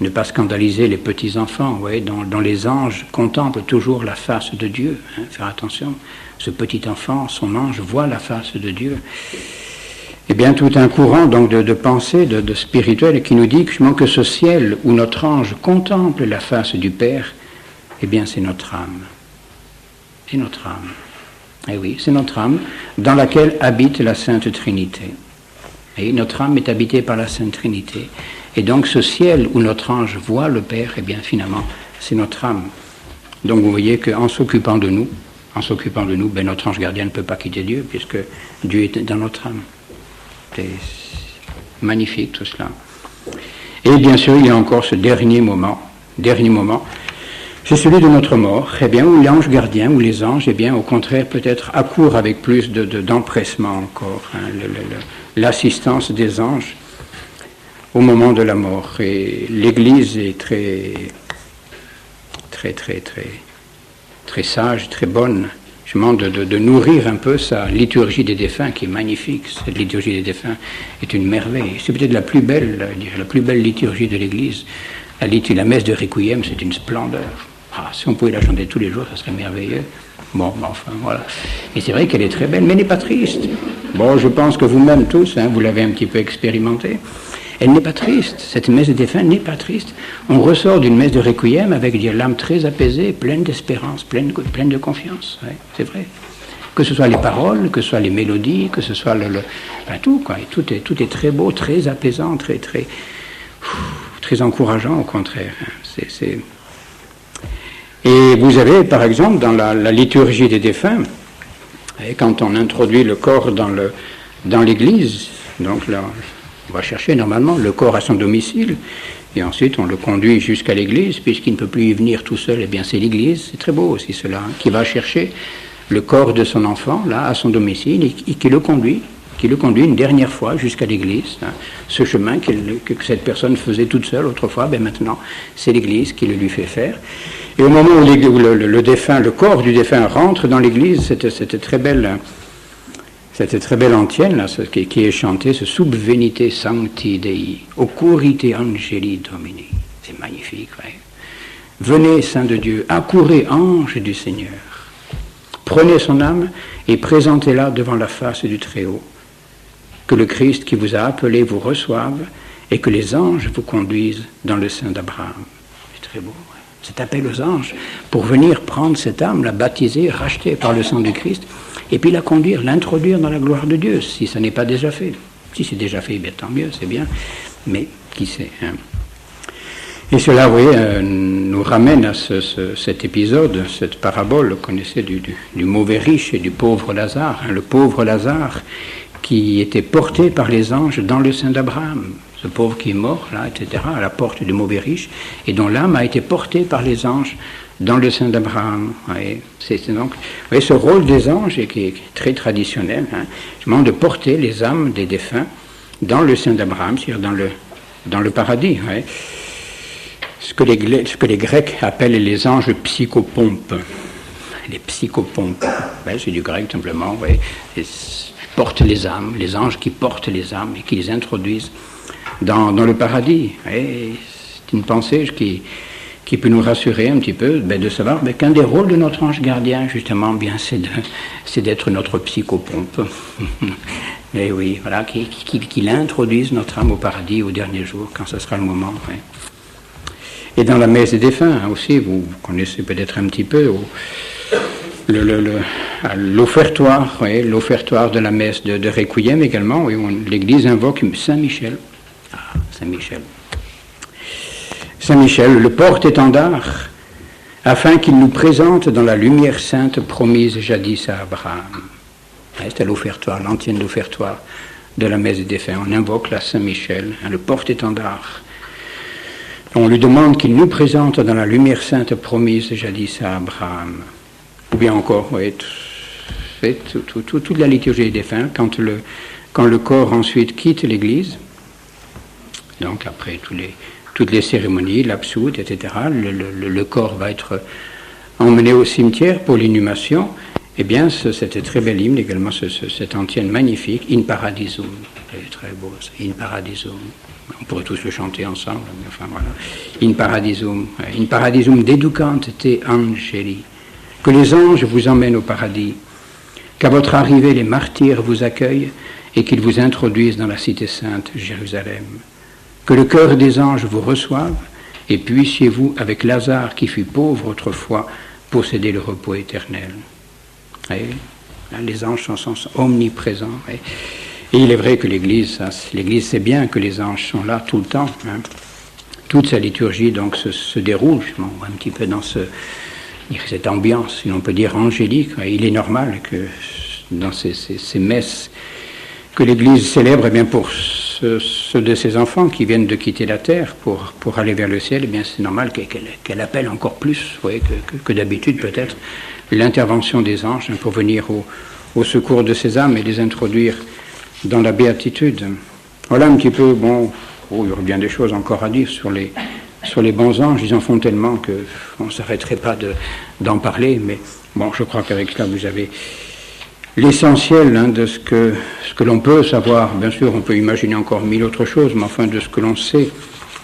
S1: ne pas scandaliser les petits enfants, dont les anges contemplent toujours la face de Dieu. Faire attention, ce petit enfant, son ange, voit la face de Dieu. Eh bien, tout un courant donc de pensée, de spirituel, qui nous dit que ce ciel où notre ange contemple la face du Père, eh bien, c'est notre âme. C'est notre âme. Eh oui, c'est notre âme dans laquelle habite la Sainte Trinité. Et notre âme est habitée par la Sainte Trinité. Et donc ce ciel où notre ange voit le Père, eh bien finalement, c'est notre âme. Donc vous voyez qu'en s'occupant de nous, notre ange gardien ne peut pas quitter Dieu, puisque Dieu est dans notre âme. C'est magnifique tout cela. Et bien sûr, il y a encore ce dernier moment, c'est celui de notre mort, eh bien, où l'ange gardien, où les anges, eh bien, au contraire, peut-être accourent avec plus d'empressement encore, l'assistance des anges au moment de la mort. Et l'Église est très sage, très bonne, justement, de nourrir un peu sa liturgie des défunts, qui est magnifique. Cette liturgie des défunts est une merveille. C'est peut-être la plus belle liturgie de l'Église. La messe de Requiem, c'est une splendeur. Si on pouvait la chanter tous les jours, ça serait merveilleux. Bon, enfin, voilà. Et c'est vrai qu'elle est très belle, mais elle n'est pas triste. Bon, je pense que vous-même tous, vous l'avez un petit peu expérimenté. Elle n'est pas triste. Cette messe des défunts n'est pas triste. On ressort d'une messe de Requiem avec l'âme très apaisée, pleine d'espérance, pleine de confiance. Ouais, c'est vrai. Que ce soit les paroles, que ce soit les mélodies, que ce soit tout, quoi. Et tout est très beau, très apaisant, très encourageant, au contraire. Et vous avez, par exemple, dans la liturgie des défunts, quand on introduit le corps dans l'église, donc là, on va chercher normalement le corps à son domicile, et ensuite on le conduit jusqu'à l'église, puisqu'il ne peut plus y venir tout seul, eh bien c'est l'église, c'est très beau aussi cela, qui va chercher le corps de son enfant, là, à son domicile, et qui le conduit une dernière fois jusqu'à l'église. Ce chemin que cette personne faisait toute seule autrefois, maintenant c'est l'église qui le lui fait faire. Et au moment où le corps du défunt rentre dans l'église, cette très belle antienne là, qui est chantée, ce sub venite sancti Dei, occurrite angeli Domini. C'est magnifique, ouais. Venez, Saint de Dieu, accourez, ange du Seigneur. Prenez son âme et présentez-la devant la face du Très-Haut. Que le Christ qui vous a appelé vous reçoive et que les anges vous conduisent dans le sein d'Abraham. C'est très beau, ouais. cet appel aux anges, pour venir prendre cette âme, la baptiser, rachetée par le sang du Christ, et puis la conduire, l'introduire dans la gloire de Dieu, si ça n'est pas déjà fait. Si c'est déjà fait, bien tant mieux, c'est bien, mais qui sait, hein. Et cela, vous voyez, nous ramène à cet épisode, cette parabole, vous connaissez, du mauvais riche et du pauvre Lazare, hein, le pauvre Lazare qui était porté par les anges dans le sein d'Abraham, ce pauvre qui est mort, là, etc., à la porte du mauvais riche, et dont l'âme a été portée par les anges dans le sein d'Abraham. C'est donc, vous voyez, ce rôle des anges, et qui est très traditionnel, hein, justement de porter les âmes des défunts dans le sein d'Abraham, c'est-à-dire dans le paradis. Ouais. Ce que les Grecs appellent les anges psychopompes. Les psychopompes, ouais, c'est du grec simplement, ouais, portent les âmes, les anges qui portent les âmes et qui les introduisent dans le paradis. Ouais. C'est une pensée qui peut nous rassurer un petit peu, de savoir qu'un des rôles de notre ange gardien, justement, bien, c'est d'être notre psychopompe. Et oui, voilà, qu'il introduise notre âme au paradis au dernier jour, quand ce sera le moment. Ouais. Et dans la messe des défunts, hein, aussi, vous connaissez peut-être un petit peu l'offertoire, oui, l'offertoire de la messe de Requiem également, oui, l'Église invoque Saint Michel. Ah, Saint Michel. Saint Michel, le porte-étendard, afin qu'il nous présente dans la lumière sainte promise jadis à Abraham. C'était l'offertoire, l'antienne offertoire de la messe des défunts. On invoque la Saint Michel, hein, le porte-étendard. On lui demande qu'il nous présente dans la lumière sainte promise jadis à Abraham. Ou bien encore, oui, toute la liturgie des défunts, quand le corps ensuite quitte l'Église, donc après toutes les cérémonies, l'absoute, etc., le corps va être emmené au cimetière pour l'inhumation. Eh bien, c'était très bel hymne également, cette antienne magnifique, In Paradisum. C'est très beau, ça, In Paradisum. On pourrait tous le chanter ensemble, mais enfin voilà. In Paradisum deducant te angeli. Que les anges vous emmènent au paradis. Qu'à votre arrivée, les martyrs vous accueillent et qu'ils vous introduisent dans la cité sainte, Jérusalem. Que le cœur des anges vous reçoive et puissiez-vous, avec Lazare qui fut pauvre autrefois, posséder le repos éternel. Les anges sont omniprésents. Et il est vrai que l'Église sait bien que les anges sont là tout le temps. Hein. Toute sa liturgie donc se déroule un petit peu dans cette ambiance, si l'on peut dire angélique. Il est normal que dans ces messes que l'Église célèbre, eh bien pour ceux de ses enfants qui viennent de quitter la terre pour aller vers le ciel, eh bien c'est normal qu'elle appelle encore plus, que d'habitude peut-être, l'intervention des anges pour venir au secours de ces âmes et les introduire dans la béatitude. Voilà un petit peu, il y aurait bien des choses encore à dire sur les bons anges. Ils en font tellement qu'on ne s'arrêterait pas d'en parler, mais je crois qu'avec cela vous avez l'essentiel de ce que l'on peut savoir. Bien sûr, on peut imaginer encore mille autres choses, mais enfin de ce que l'on sait,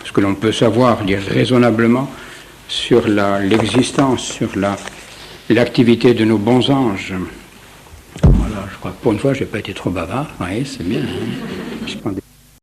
S1: ce que l'on peut savoir, dire raisonnablement sur l'existence, sur l'activité de nos bons anges. Voilà, je crois que pour une fois, je n'ai pas été trop bavard. Oui, c'est bien. Hein.